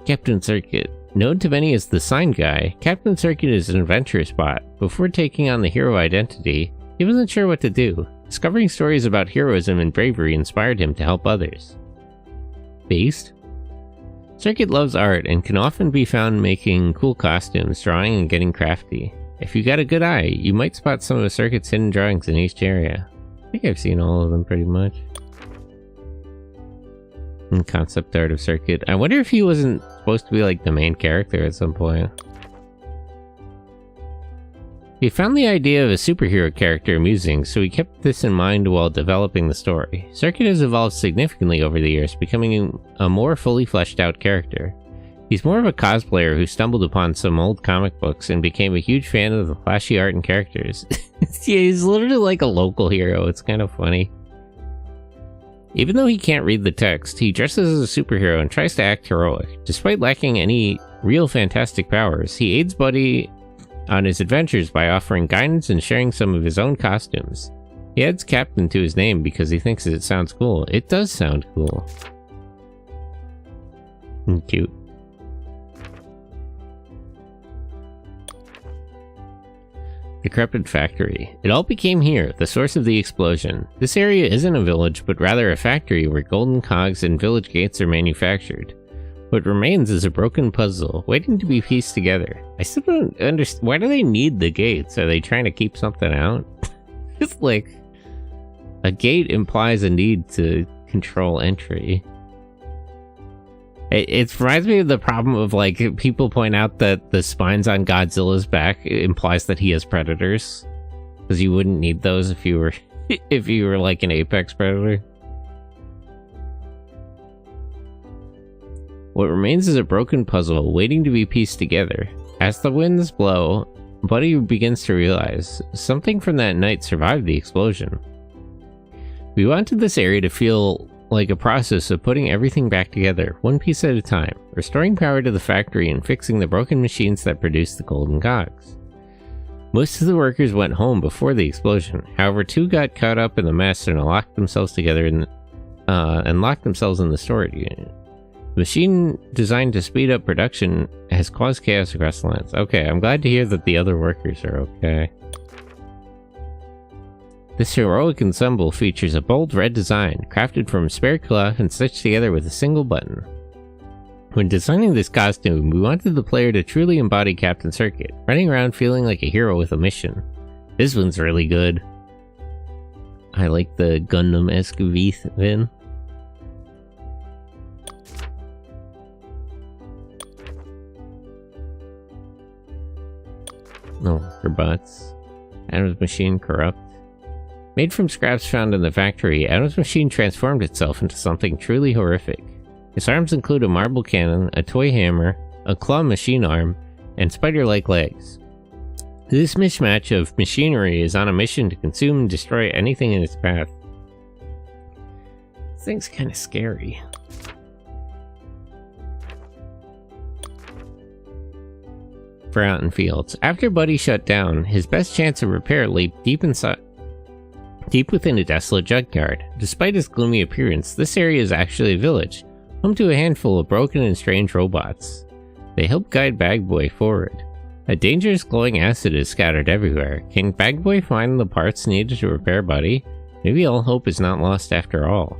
Captain Circuit. Known to many as the Sign Guy, Captain Circuit is an adventurous bot. Before taking on the hero identity, he wasn't sure what to do. Discovering stories about heroism and bravery inspired him to help others. Based? Circuit loves art and can often be found making cool costumes, drawing, and getting crafty. If you got a good eye, you might spot some of Circuit's hidden drawings in each area. I think I've seen all of them pretty much. And concept art of Circuit. I wonder if he wasn't supposed to be like the main character at some point. We found the idea of a superhero character amusing, so we kept this in mind while developing the story. Circuit has evolved significantly over the years, becoming a more fully fleshed out character. He's more of a cosplayer who stumbled upon some old comic books and became a huge fan of the flashy art and characters. Yeah, he's literally like a local hero. It's kind of funny. Even though he can't read the text, he dresses as a superhero and tries to act heroic. Despite lacking any real fantastic powers, he aids Buddy on his adventures by offering guidance and sharing some of his own costumes. He adds Captain to his name because he thinks it sounds cool. It does sound cool. And cute. Decrepit Factory. It all became here, the source of the explosion. This area isn't a village, but rather a factory where golden cogs and village gates are manufactured. What remains is a broken puzzle, waiting to be pieced together. I still don't understand. Why do they need the gates? Are they trying to keep something out? It's like, a gate implies a need to control entry. It reminds me of the problem of, like, people point out that the spines on Godzilla's back implies that he has predators, because you wouldn't need those if you were like an apex predator. What remains is a broken puzzle waiting to be pieced together. As the winds blow, Buddy begins to realize something from that night survived the explosion. We wanted this area to feel like a process of putting everything back together, one piece at a time, restoring power to the factory and fixing the broken machines that produce the golden cogs. Most of the workers went home before the explosion. However, 2 got caught up in the mess and locked themselves together and locked themselves in the storage unit. The machine designed to speed up production has caused chaos across the lands. Okay, I'm glad to hear that the other workers are okay. This heroic ensemble features a bold red design, crafted from spare cloth and stitched together with a single button. When designing this costume, we wanted the player to truly embody Captain Circuit, running around feeling like a hero with a mission. This one's really good. I like the Gundam-esque V-fin. No, robots. Adam's machine corrupt. Made from scraps found in the factory, Adam's machine transformed itself into something truly horrific. Its arms include a marble cannon, a toy hammer, a claw machine arm, and spider-like legs. This mismatch of machinery is on a mission to consume and destroy anything in its path. This thing's kinda scary. Forgotten Fields. After Buddy shut down, his best chance of repair lay deep within a desolate junkyard. Despite its gloomy appearance, this area is actually a village, home to a handful of broken and strange robots. They help guide Bag Boy forward. A dangerous glowing acid is scattered everywhere. Can Bag Boy find the parts needed to repair Buddy? Maybe all hope is not lost after all.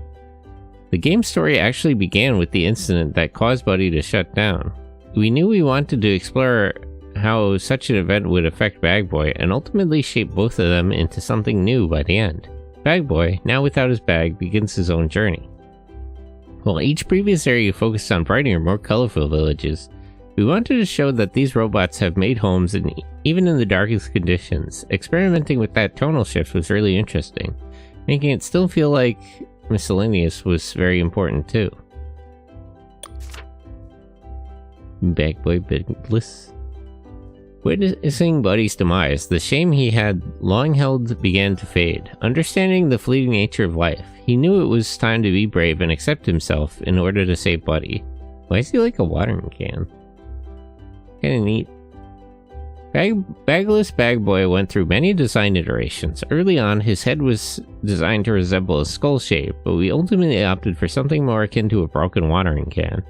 The game's story actually began with the incident that caused Buddy to shut down. We knew we wanted to explore how such an event would affect Bag Boy and ultimately shape both of them into something new by the end. Bag Boy, now without his bag, begins his own journey. While each previous area focused on brighter, more colorful villages, we wanted to show that these robots have made homes even in the darkest conditions. Experimenting with that tonal shift was really interesting, making it still feel like miscellaneous was very important too. Bag Boy Bigless. Witnessing Buddy's demise, the shame he had long held began to fade. Understanding the fleeting nature of life, he knew it was time to be brave and accept himself in order to save Buddy. Why is he like a watering can? Kinda neat. Bagless Bag Boy went through many design iterations. Early on, his head was designed to resemble a skull shape, but we ultimately opted for something more akin to a broken watering can.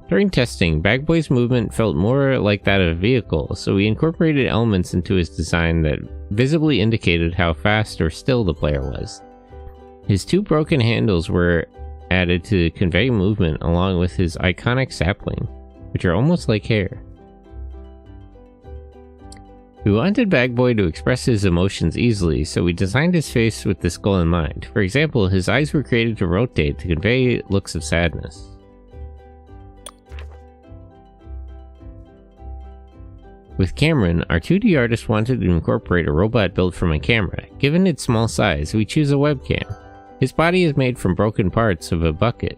During testing, Bag Boy's movement felt more like that of a vehicle, so we incorporated elements into his design that visibly indicated how fast or still the player was. His two broken handles were added to convey movement along with his iconic sapling, which are almost like hair. We wanted Bag Boy to express his emotions easily, so we designed his face with this goal in mind. For example, his eyes were created to rotate to convey looks of sadness. With Cameron, our 2D artist wanted to incorporate a robot built from a camera. Given its small size, we choose a webcam. His body is made from broken parts of a bucket.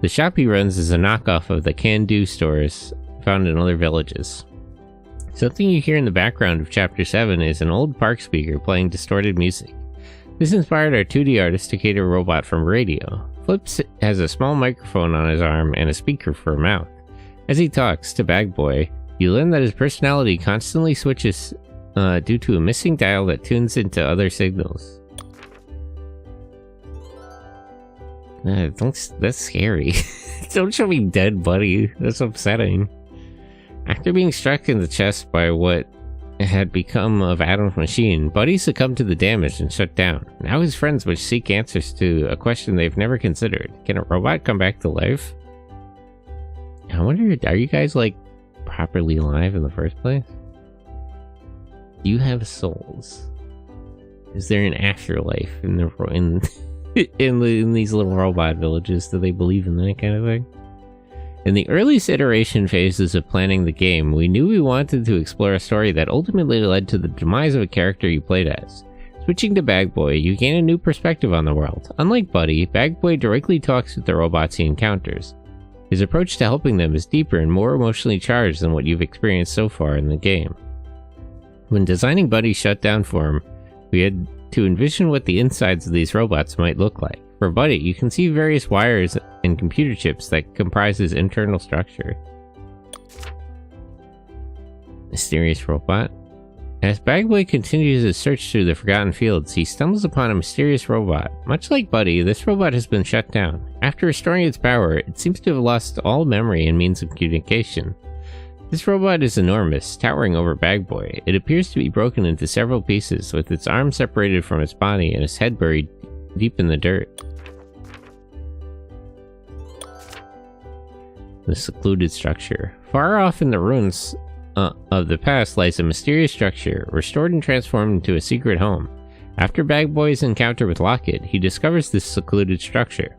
The shop he runs is a knockoff of the can-do stores found in other villages. Something you hear in the background of Chapter 7 is an old park speaker playing distorted music. This inspired our 2D artist to create a robot from radio. Flips has a small microphone on his arm and a speaker for a mouth. As he talks to Bag Boy, you learn that his personality constantly switches due to a missing dial that tunes into other signals. That's scary. Don't show me dead, Buddy. That's upsetting. After being struck in the chest by what had become of Adam's machine, Buddy succumbed to the damage and shut down. Now his friends must seek answers to a question they've never considered. Can a robot come back to life? I wonder, are you guys like properly alive in the first place? Do you have souls? Is there an afterlife in these little robot villages? Do they believe in that kind of thing? In the earliest iteration phases of planning the game, we knew we wanted to explore a story that ultimately led to the demise of a character you played as. Switching to Bag Boy, you gain a new perspective on the world. Unlike Buddy, Bag Boy directly talks with the robots he encounters. His approach to helping them is deeper and more emotionally charged than what you've experienced so far in the game. When designing Buddy's shutdown form, we had to envision what the insides of these robots might look like. For Buddy, you can see various wires and computer chips that comprise his internal structure. Mysterious robot. As Bagboy continues his search through the Forgotten Fields, he stumbles upon a mysterious robot. Much like Buddy, this robot has been shut down. After restoring its power, it seems to have lost all memory and means of communication. This robot is enormous, towering over Bagboy. It appears to be broken into several pieces, with its arms separated from its body and its head buried deep in the dirt. The secluded structure. Far off in the ruins of the past lies a mysterious structure, restored and transformed into a secret home. After Bagboy's encounter with Locket, he discovers this secluded structure.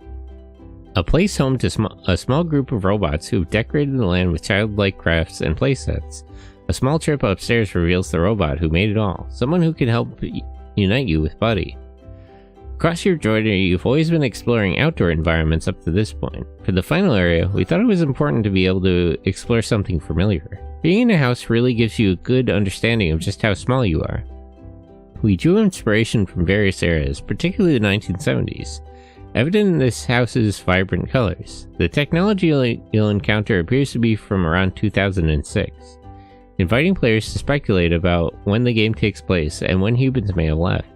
A place home to a small group of robots who have decorated the land with childlike crafts and playsets. A small trip upstairs reveals the robot who made it all, someone who can help unite you with Buddy. Across your journey, you've always been exploring outdoor environments up to this point. For the final area, we thought it was important to be able to explore something familiar. Being in a house really gives you a good understanding of just how small you are. We drew inspiration from various eras, particularly the 1970s. Evident in this house's vibrant colors. The technology you'll encounter appears to be from around 2006, inviting players to speculate about when the game takes place and when humans may have left.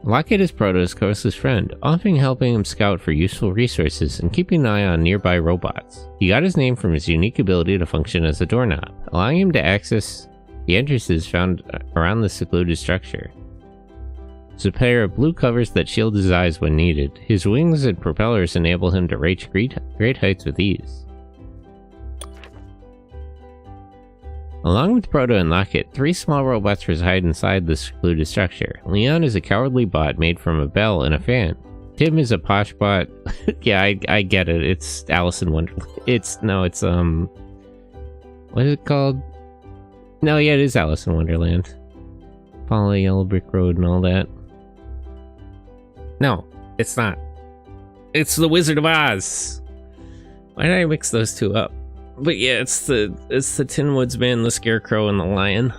Locket is Proto's closest friend, often helping him scout for useful resources and keeping an eye on nearby robots. He got his name from his unique ability to function as a doorknob, allowing him to access the entrances found around the secluded structure. There's a pair of blue covers that shield his eyes when needed. His wings and propellers enable him to reach great heights with ease. Along with Proto and Locket, 3 small robots reside inside the secluded structure. Leon is a cowardly bot made from a bell and a fan. Tim is a posh bot. Yeah, I get it. It's Alice in Wonderland. It's what is it called? No, yeah, it is Alice in Wonderland. Follow the yellow brick road and all that. No, it's not. It's the Wizard of Oz. Why did I mix those two up? But yeah, it's the Tin Woodsman, the Scarecrow, and the Lion.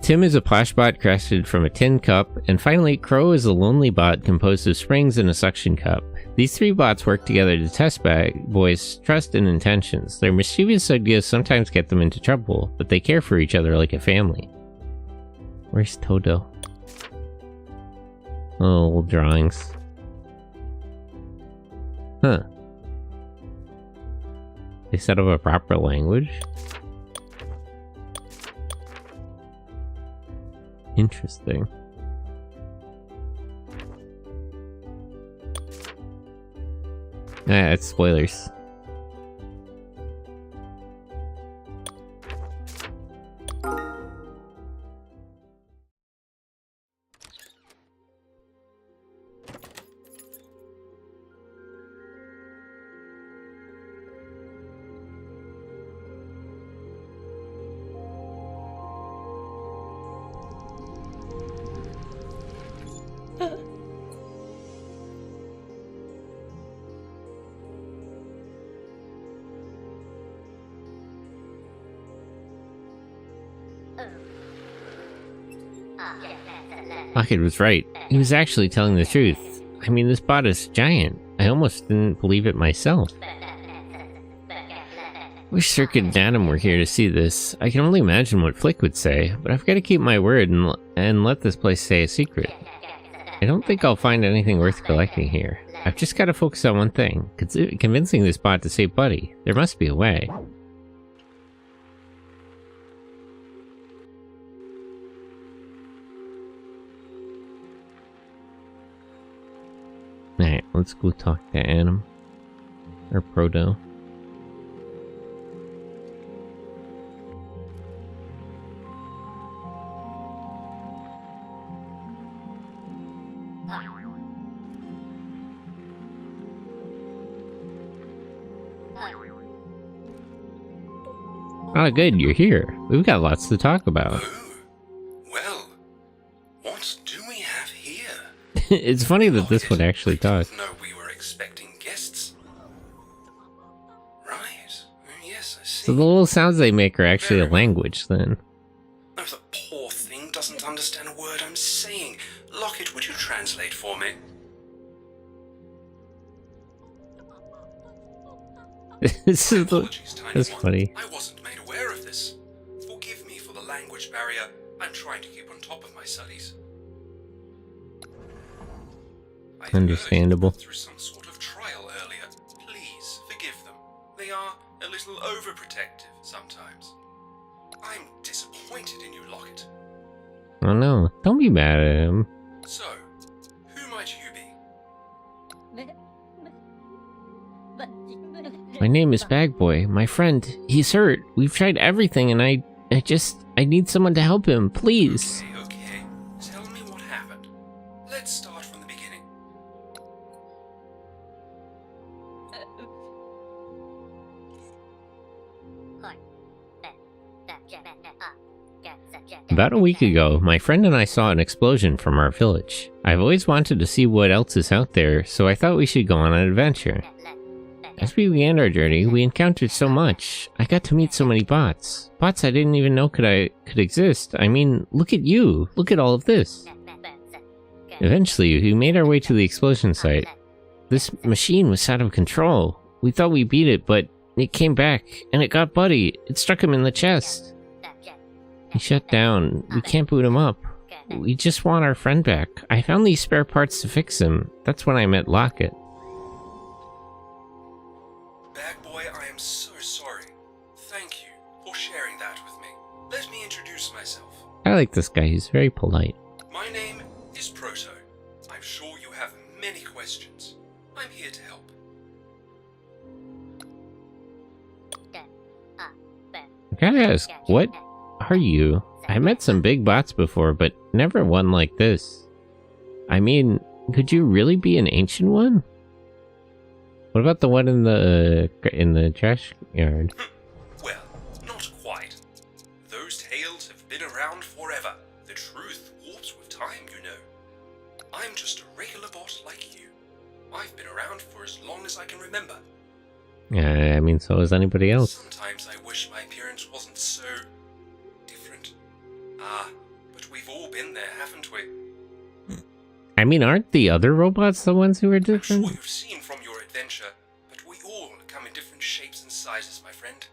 Tim is a posh bot crafted from a tin cup, and finally, Crow is a lonely bot composed of springs and a suction cup. These 3 bots work together to test Bagboy's trust and intentions. Their mischievous ideas sometimes get them into trouble, but they care for each other like a family. Where's Toto? Oh, old drawings. Huh. They set up a proper language? Interesting. Ah, it's spoilers. Locket was right. He was actually telling the truth. I mean, this bot is giant. I almost didn't believe it myself. Wish Circuit and Adam were here to see this. I can only imagine what Flick would say, but I've got to keep my word and let this place stay a secret. I don't think I'll find anything worth collecting here. I've just got to focus on one thing, convincing this bot to save Buddy. There must be a way. Alright, let's go talk to Adam. Or Proto. Oh, good, you're here. We've got lots to talk about. Well, what do we have here? It's funny that this one actually talks. No, we were expecting guests. Right. Yes, I see. So the little sounds they make are actually a language, then. Oh, the poor thing doesn't understand a word I'm saying. Locket, would you translate for me? This is Apologies, Tiny that's One. funny. I wasn't made aware of this. Forgive me for the language barrier. I'm trying to keep on top of my studies. I Understandable. heard you went through some sort of trial earlier. Please forgive them. They are a little overprotective sometimes. I'm disappointed in you, Locket. Oh no, don't be mad at him. So, who might you be? My name is Bag Boy. My friend, he's hurt. We've tried everything and I need someone to help him, please. Okay. Tell me what happened. Let's start from the beginning. About a week ago, my friend and I saw an explosion from our village. I've always wanted to see what else is out there, so I thought we should go on an adventure. As we began our journey, we encountered so much. I got to meet so many bots. Bots I didn't even know could exist. I mean, look at you. Look at all of this. Eventually, we made our way to the explosion site. This machine was out of control. We thought we beat it, but it came back, and it got Buddy. It struck him in the chest. He shut down. We can't boot him up. We just want our friend back. I found these spare parts to fix him. That's when I met Locket. Bag Boy, I am so sorry. Thank you for sharing that with me. Let me introduce myself. I like this guy. He's very polite. My name is Proto. I'm sure you have many questions. I'm here to help. I gotta ask, what are you? I met some big bots before, but never one like this. I mean, could you really be an ancient one? What about the one in the trash yard? Well, not quite. Those tales have been around forever. The truth warps with time, you know. I'm just a regular bot like you. I've been around for as long as I can remember. Yeah, I mean, so is anybody else. Sometimes I wish my appearance wasn't so different. But we've all been there, haven't we? I mean, aren't the other robots the ones who are I'm sure different? you've seen from your adventure, but we all come in different shapes and sizes, my friend.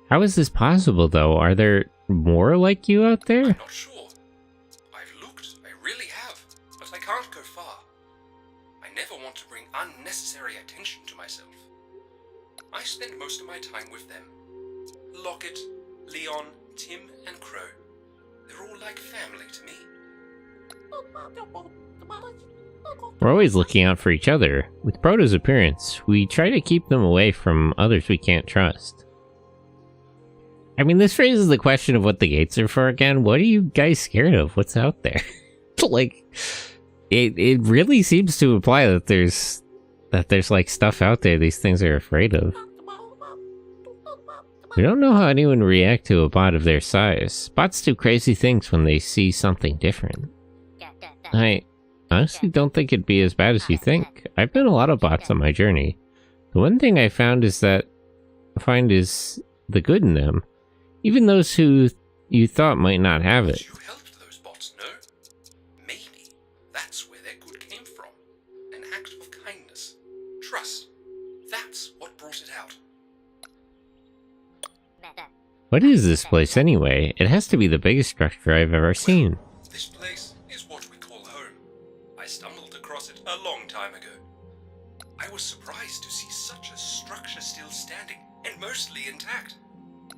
How is this possible, though? Are there more like you out there? I'm not sure. I've looked, I really have, but I can't go far. I never want to bring unnecessary attention to myself. I spend most of my time with them. Locket, Leon, Tim, and Crow. They're all like family to me. We're always looking out for each other. With Proto's appearance, we try to keep them away from others we can't trust. I mean, this raises the question of what the gates are for again. What are you guys scared of? What's out there? Like, it really seems to imply that there's like stuff out there these things are afraid of. We don't know how anyone would react to a bot of their size. Bots do crazy things when they see something different. I honestly don't think it'd be as bad as you think. I've met a lot of bots on my journey. The one thing I found is the good in them. Even those who you thought might not have it. You helped those bots, no? Maybe that's where their good came from. An act of kindness. Trust. That's what brought it out. What is this place anyway? It has to be the biggest structure I've ever seen. This place is what we call home. I stumbled across it a long time ago. I was surprised to see such a structure still standing and mostly intact.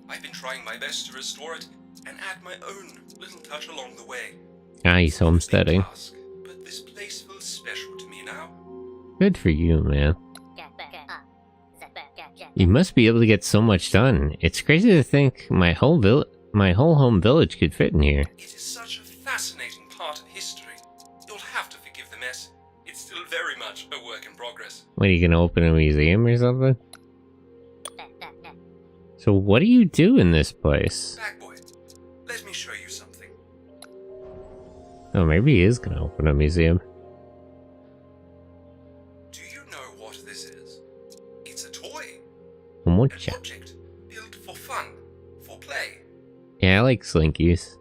I've been trying my best to restore it and add my own little touch along the way. Nice homesteading. Task, but this place feels special to me now. Good for you, man. You must be able to get so much done. It's crazy to think my whole home village could fit in here. It is such a fascinating part of history. You'll have to forgive the mess. It's still very much a work in progress. What, are you gonna open a museum or something? So what do you do in this place? Bag Boy, let me show you something. Oh, maybe he is gonna open a museum. Do you know what this is? It's a toy. An An object built for fun, for play. Yeah, I like slinkies.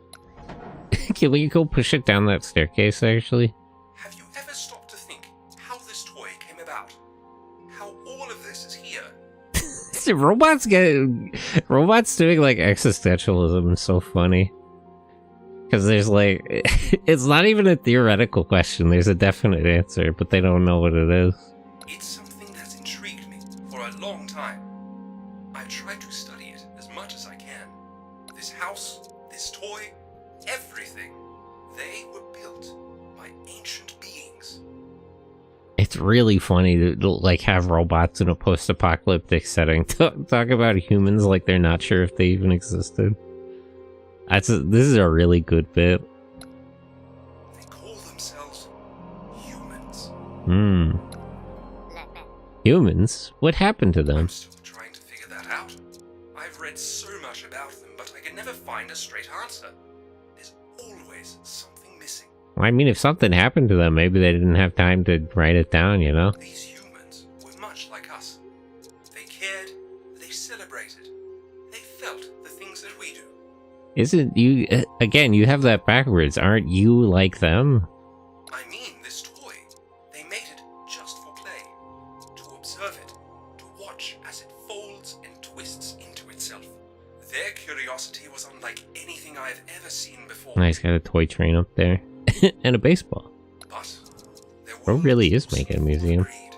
Can we go push it down that staircase, actually? Have you ever stopped to think how this toy came about? robots doing like existentialism is so funny. Because there's like, it's not even a theoretical question, there's a definite answer, but they don't know what it is. It's something that's intrigued me for a long time. I've tried to study it as much as I can. This house, this toy, everything, they were built by ancient beings. It's really funny to like have robots in a post-apocalyptic setting talk about humans like they're not sure if they even existed. This is a really good bit. They call themselves humans. Humans? What happened to them? I'm still trying to figure that out. I've read so much about them, but I can never find a straight answer. There's always something missing. Well, I mean, if something happened to them, maybe they didn't have time to write it down, you know? These humans were much like us. They cared, they celebrated, they felt the things that we do. Isn't you... again, you have that backwards. Aren't you like them? I mean, this toy. They made it just for play. To observe it. To watch as it folds and twists into itself. Their curiosity was unlike anything I've ever seen before. Nice, got a toy train up there. And a baseball. But there Bro really is making a museum. Greed.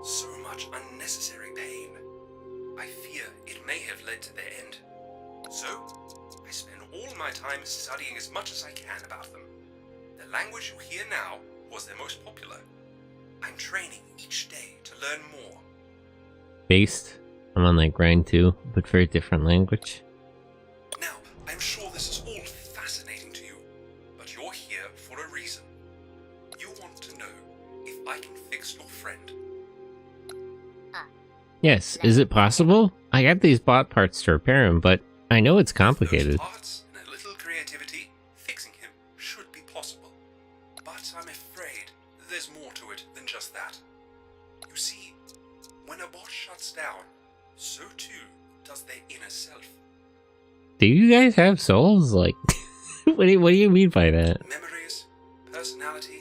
So much unnecessary pain. I fear it may have led to their end. So, I spend all my time studying as much as I can about them. The language you hear now was their most popular. I'm training each day to learn more. Based. I'm on that grind too, but for a different language. Now, I'm sure this is all fascinating to you, but you're here for a reason. You want to know if I can fix your friend. Yes, is it possible? I got these bot parts to repair him, but I know it's complicated. Those parts and a little creativity, fixing him should be possible. But I'm afraid there's more to it than just that. You see, when a bot shuts down, so too does their inner self. Do you guys have souls? Like, what do you mean by that? Memories, personality,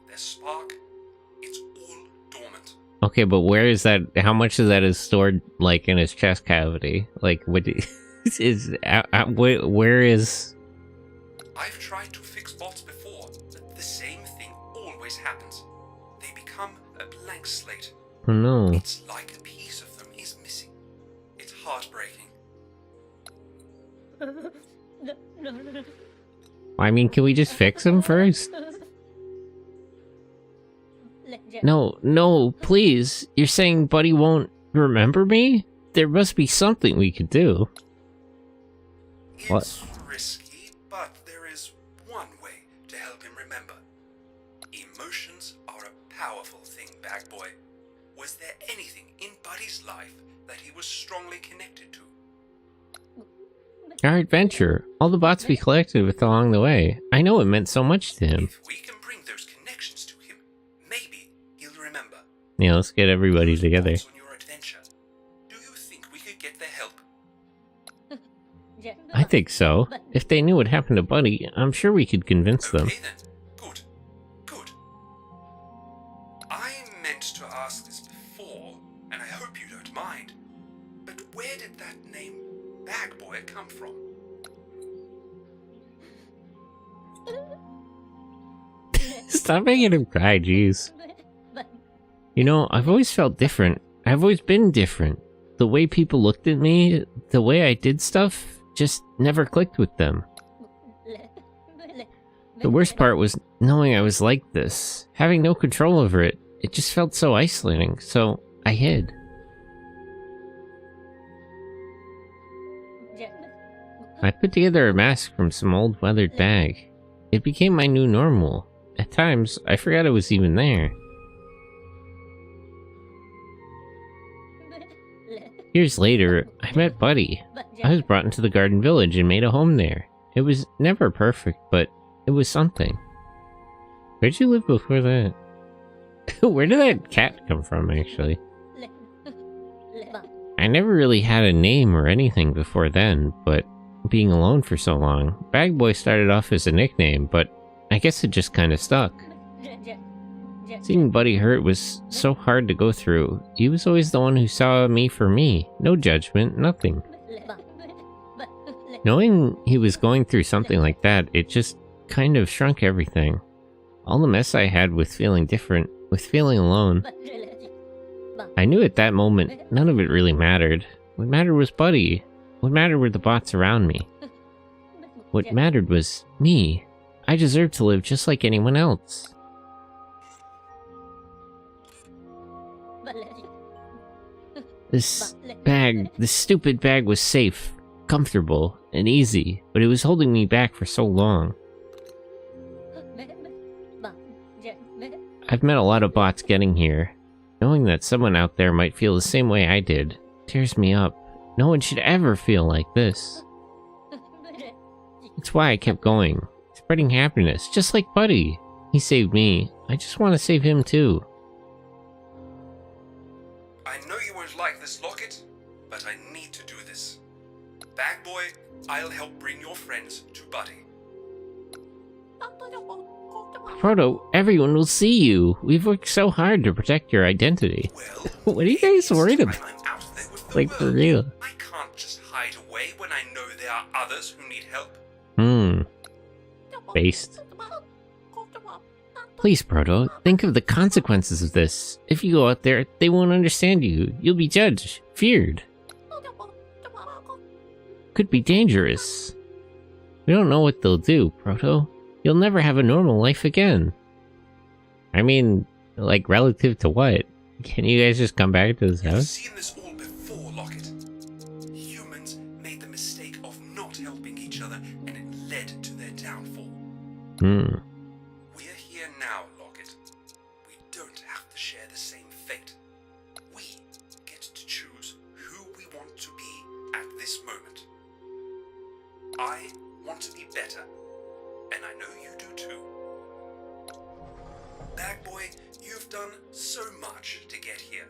their spark, it's all dormant. Okay, but where is that? How much of that is stored, like, in his chest cavity? Like, what where is... I've tried to fix bots before, but the same thing always happens. They become a blank slate. Oh no. It's like a piece of them is missing. It's heartbreaking. I mean, can we just fix him first? No, please. You're saying Buddy won't remember me? There must be something we could do. What? It's risky, but there is one way to help him remember. Emotions are a powerful thing, Bag Boy. Was there anything in Buddy's life that he was strongly connected to? Our adventure. All the bots we collected with along the way. I know it meant so much to him. If we can bring those connections to him, maybe he'll remember. Yeah, let's get everybody together. Thoughts on your adventure. Do you think we could get their help? I think so. If they knew what happened to Buddy, I'm sure we could convince them. Okay then. Good. I meant to ask this before, and I hope you don't mind. But where did that name Bag Boy come from? Stop making him cry, jeez. You know, I've always felt different. I've always been different. The way people looked at me, the way I did stuff, just never clicked with them. The worst part was knowing I was like this. Having no control over it. It just felt so isolating, so I hid. I put together a mask from some old weathered bag. It became my new normal. At times, I forgot it was even there. Years later, I met Buddy. I was brought into the Garden Village and made a home there. It was never perfect, but it was something. Where'd you live before that? Where did that cat come from, actually? I never really had a name or anything before then, but being alone for so long, Bag Boy started off as a nickname, but I guess it just kinda stuck. Seeing Buddy hurt was so hard to go through. He was always the one who saw me for me. No judgment, nothing. Knowing he was going through something like that, it just kind of shrunk everything. All the mess I had with feeling different, with feeling alone. I knew at that moment, none of it really mattered. What mattered was Buddy. What mattered were the bots around me. What mattered was me. I deserved to live just like anyone else. This stupid bag was safe, comfortable, and easy, but it was holding me back for so long. I've met a lot of bots getting here. Knowing that someone out there might feel the same way I did tears me up. No one should ever feel like this. That's why I kept going, spreading happiness, just like Buddy. He saved me. I just want to save him too. I know you won't like this locket, but I need to do this. Bag boy, I'll help bring your friends to Buddy. Proto, everyone will see you. We've worked so hard to protect your identity. Well, what are you guys worried about? I'm out there with the Like, world. for real. I can't just hide away when I know there are others who need help. Based. Please, Proto, think of the consequences of this. If you go out there, they won't understand you. You'll be judged, feared. Could be dangerous. We don't know what they'll do, Proto. You'll never have a normal life again. I mean, like, relative to what? Can you guys just come back to this You've house? seen this all before, Locket. Humans made the mistake of not helping each other, and it led to their downfall. We're here now, Locket. We don't have to share the same fate. We get to choose who we want to be at this moment. I want to be better, and I know you do too. Bag boy, you've done so much to get here.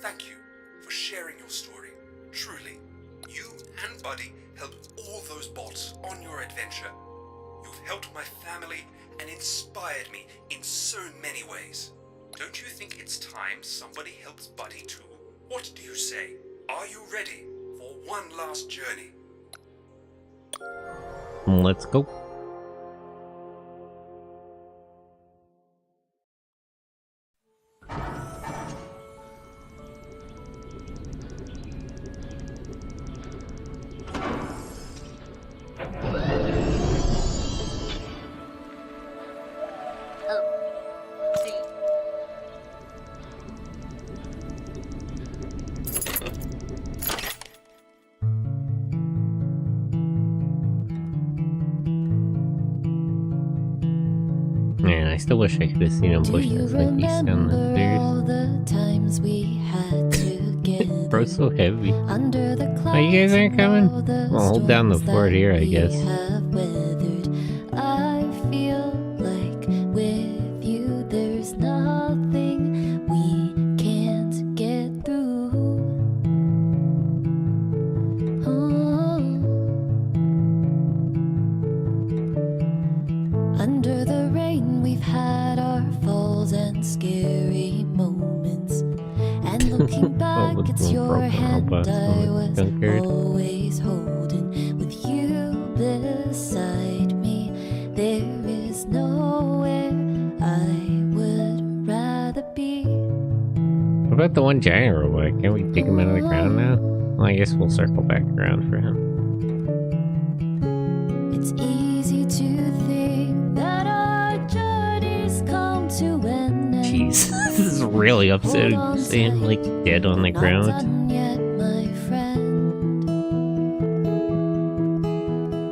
Thank you for sharing your story. Truly, you and Buddy helped all those bots on your adventure. You've helped my family and inspired me in so many ways. Don't you think it's time somebody helps Buddy too? What do you say? Are you ready for one last journey? Let's go. Man, I still wish I could have seen him push this like he's down the stairs. Bro's so heavy. Oh, you guys aren't coming? Well, hold down the fort here, I guess. I feel like with you there's nothing we can't get through. Under the rain we've had our falls and scary moments, and looking back it's your hand I was always holding. With you beside me there is nowhere I would rather be. What about the one giant robot? Can't we take him out of the ground now? Well, I guess we'll circle back around for him. It's easy to think that our journeys come to an end. Jeez, this is really upsetting to see him like dead on the Not ground. done yet, my friend.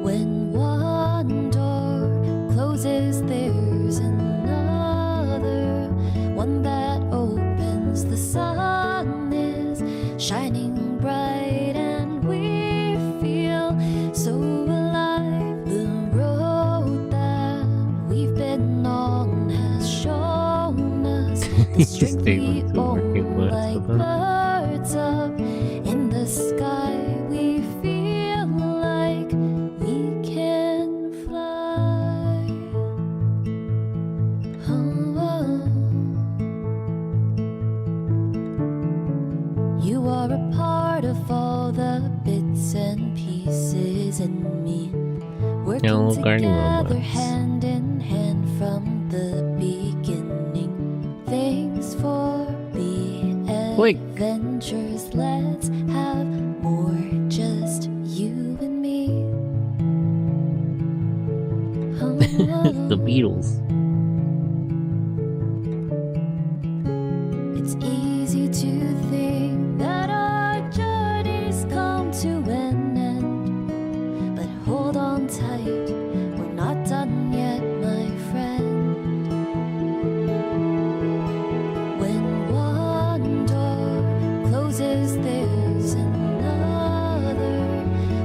When one door closes, there's another one that opens. The sun is shining bright, and we feel so alive. The road that we've been on has shown us the He's strength taking we two working own. months Like with him. birds up in the sky, we feel like we can fly. Oh, oh. lives in me. Working little gardening together robots. hand in hand from the beginning. Thanks for the Blake. adventures. Let's have more, just you and me. The Beatles. It's easy to think that our journeys come to an end, but hold on tight, we're not done yet, my friend. When one door closes, there's another,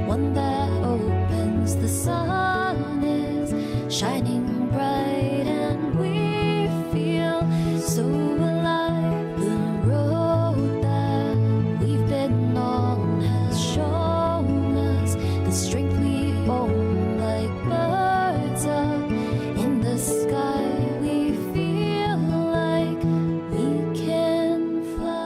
one that opens. The sun is shining bright and we feel so alive. The road that we've been on has shown us the strength we own. Like birds up in the sky, we feel like we can fly.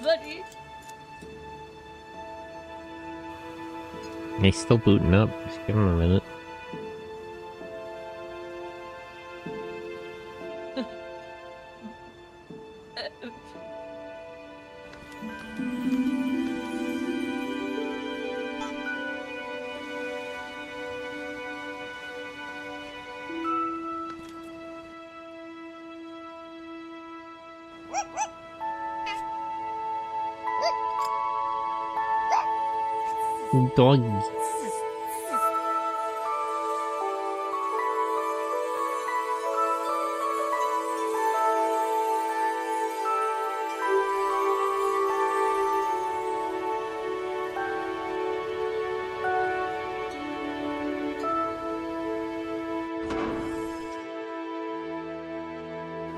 Buddy. He's still booting up. Just give him a minute. Doggy.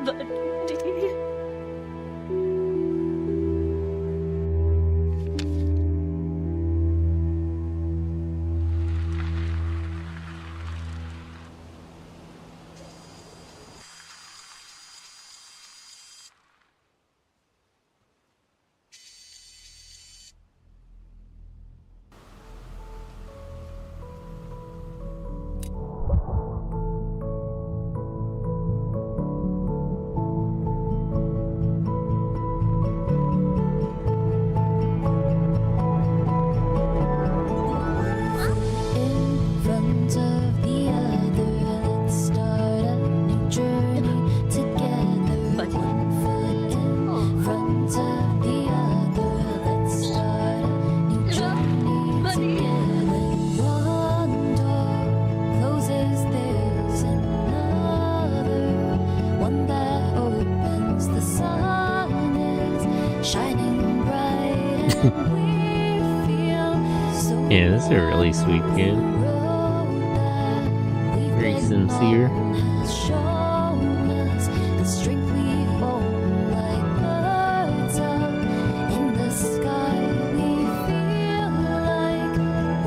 Buddy. In front of the other, let's start a new journey together. Buddy. One foot in front of the other, let's start a new journey Buddy. together. When one door closes, there's another, one that opens. The sun is shining bright and we feel so Yeah, this is a really sweet kid. Very sincere. has shown us the strength we own. Like birds up in the sky, we feel like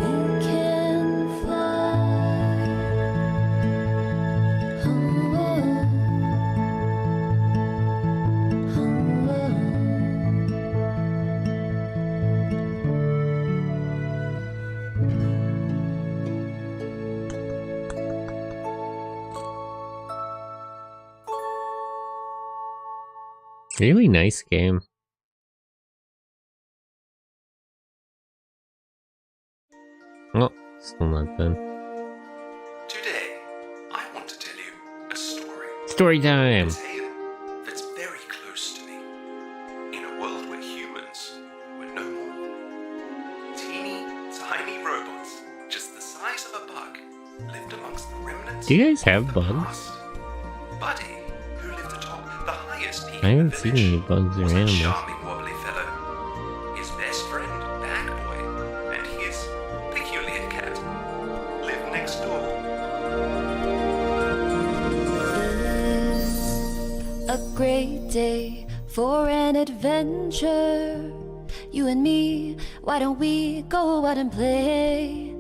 we can fly. Really nice game. Oh, still not done. Today, I want to tell you a story. Story time! A tale that's Do you guys have bugs? Buddy, who lived atop the highest peak I haven't of the seen village, any bugs or was a animals. charming, wobbly fellow. His best friend, Bag Boy, and his peculiar cat live next door. It's a great day for an adventure. You and me, why don't we go out and play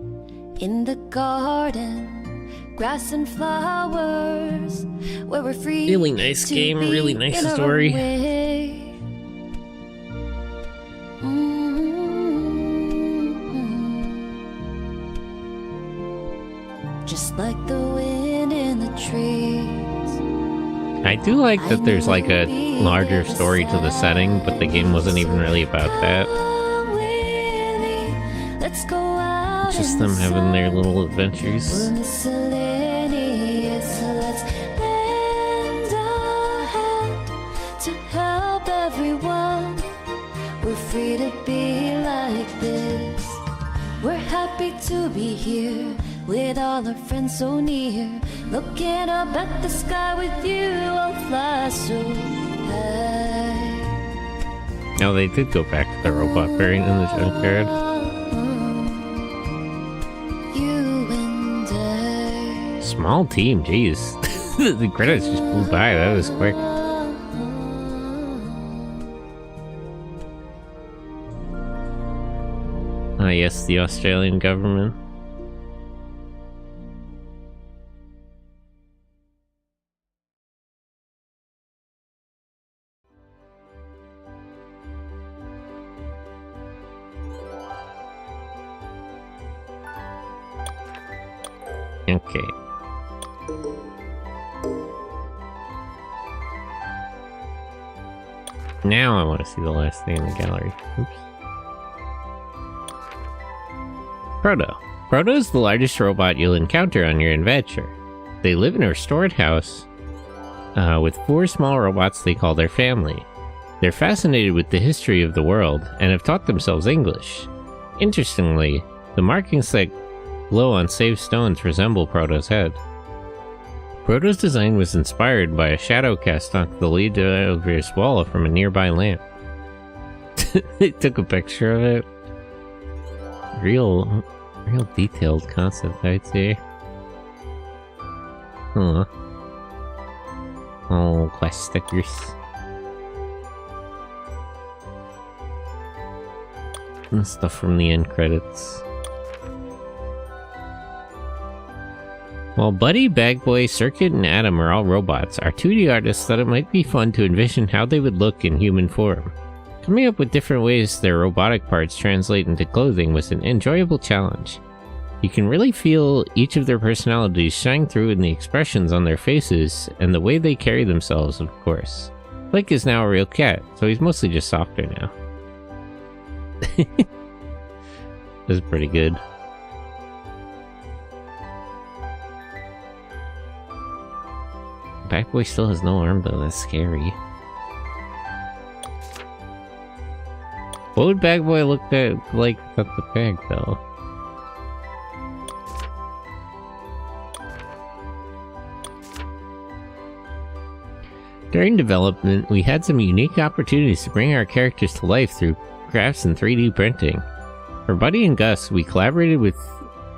in the garden, grass and flowers, where we're free. Really nice to game, be really nice in our own story. way. Just like the wind in the trees. I do like that there's like a larger story to the setting, but the game wasn't even really about that. Let's go out Just in them the having their sun. little adventures. We're miscellaneous, so let's lend a hand to help everyone. We're free to be like this. We're happy to be here with all our friends so near. Looking up at the sky with you, I'll fly so high. Now they did go back to the robot variant in the junkyard. You and I. Small team, jeez. The credits just flew by, that was quick. Ah yes, the Australian government. Okay. Now I want to see the last thing in the gallery. Oops. Proto. Proto is the largest robot you'll encounter on your adventure. They live in a restored house with 4 small robots they call their family. They're fascinated with the history of the world and have taught themselves English. Interestingly, the markings that glow on saved stones resemble Proto's head. Proto's design was inspired by a shadow cast onto the lead of his wall from a nearby lamp. They took a picture of it. Real detailed concept, I'd say. Huh. Oh, quest stickers. And stuff from the end credits. While Buddy, Bagboy, Circuit, and Atom are all robots, our 2D artists thought it might be fun to envision how they would look in human form. Coming up with different ways their robotic parts translate into clothing was an enjoyable challenge. You can really feel each of their personalities shine through in the expressions on their faces and the way they carry themselves, of course. Blake is now a real cat, so he's mostly just softer now. This is pretty good. Bagboy still has no arm though, that's scary. What would Bagboy look like without the bag though? During development, we had some unique opportunities to bring our characters to life through crafts and 3D printing. For Buddy and Gus, we collaborated with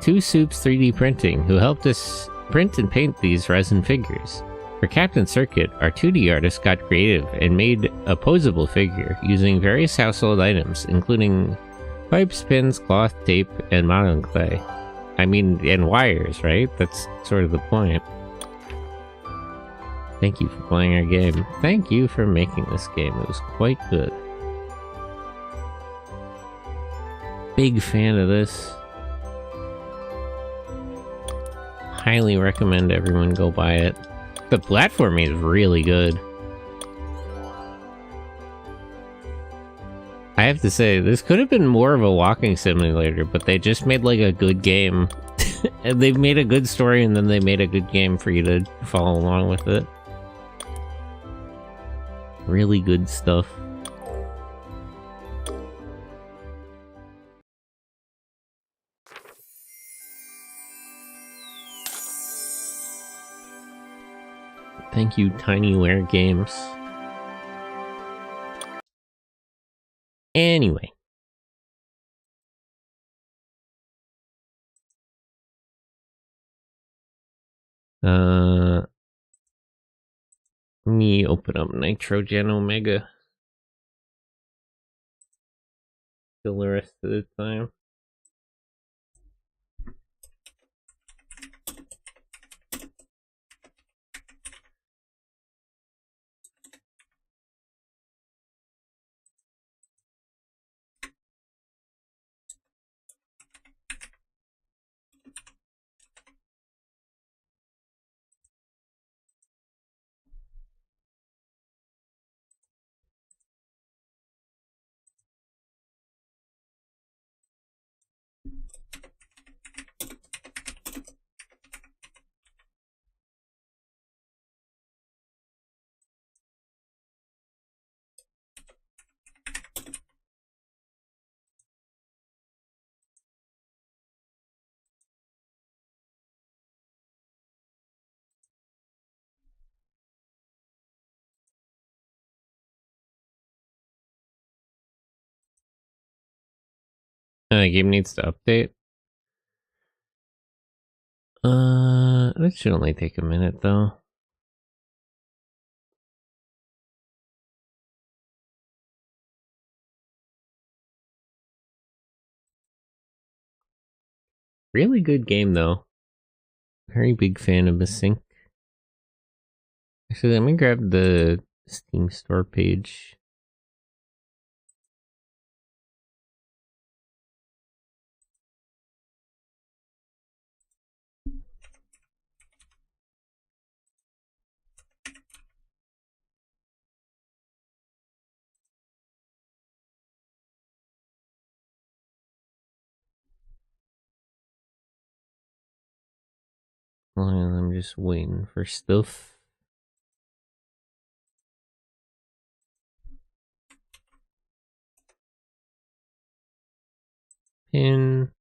2 Soups 3D Printing, who helped us print and paint these resin figures. For Captain Circuit, our 2D artist got creative and made a posable figure using various household items, including pipes, pins, cloth, tape, and modeling clay. I mean, and wires, right? That's sort of the point. Thank you for playing our game. Thank you for making this game. It was quite good. Big fan of this. Highly recommend everyone go buy it. The platforming is really good. I have to say, this could have been more of a walking simulator, but they just made like a good game. And they've made a good story and then they made a good game for you to follow along with it. Really good stuff. Thank you, Tinyware Games. Anyway. Let me open up Nitro Gen Omega. Till the rest of the time. The game needs to update. That should only take a minute though. Really good game though. Very big fan of Sync. Actually, let me grab the Steam store page. Well, I'm just waiting for stuff. Pin.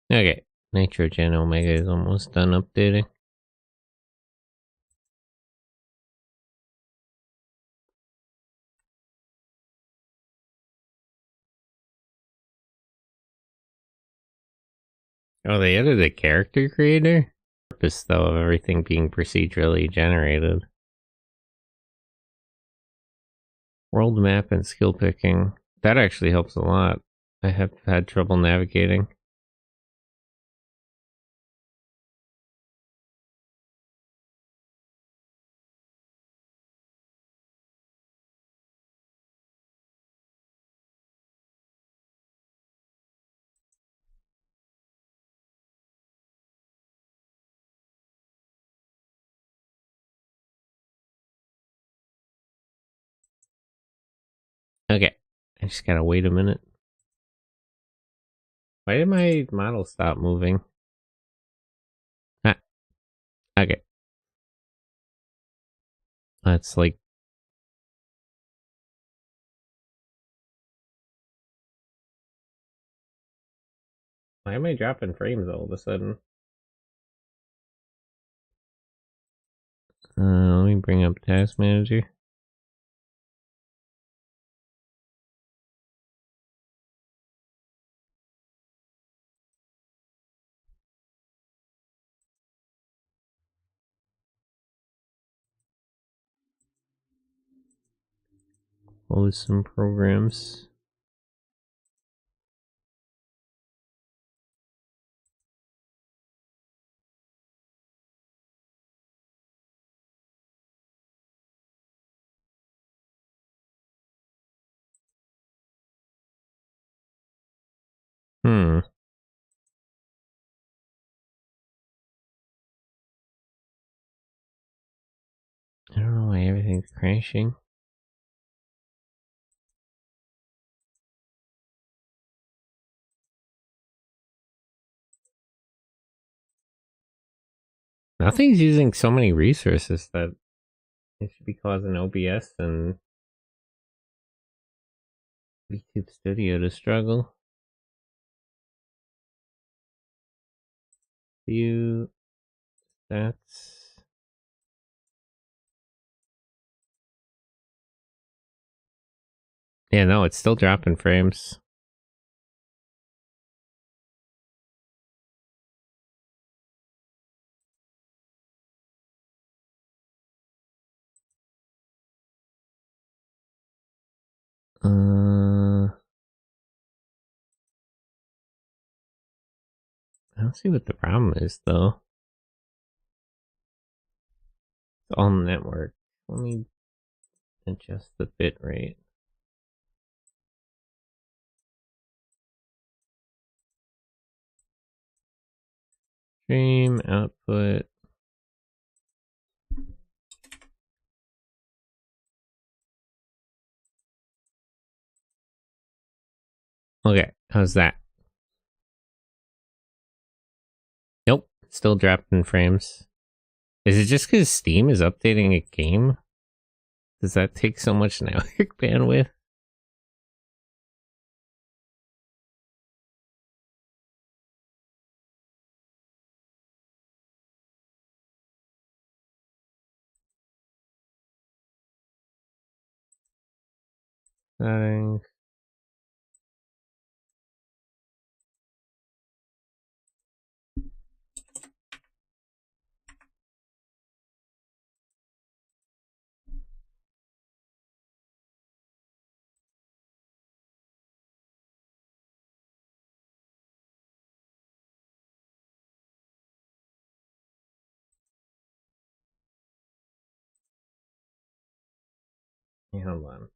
Okay, Nitro Gen Omega is almost done updating. Oh, they added a character creator? Purpose though of everything being procedurally generated. World map and skill picking. That actually helps a lot. I have had trouble navigating. Okay, I just gotta wait a minute. Why did my model stop moving? Ah, okay. That's like... Why am I dropping frames all of a sudden? Let me bring up Task Manager. Close some programs. Hmm. I don't know why everything's crashing. Nothing's using so many resources that it should be causing OBS and YouTube Studio to struggle. View stats. Yeah, no, it's still dropping frames. I don't see what the problem is though. It's all network. Let me adjust the bit rate. Stream output. Okay, how's that? Nope, still dropping frames. Is it just because Steam is updating a game? Does that take so much network bandwidth? Settings. Hey, hold on.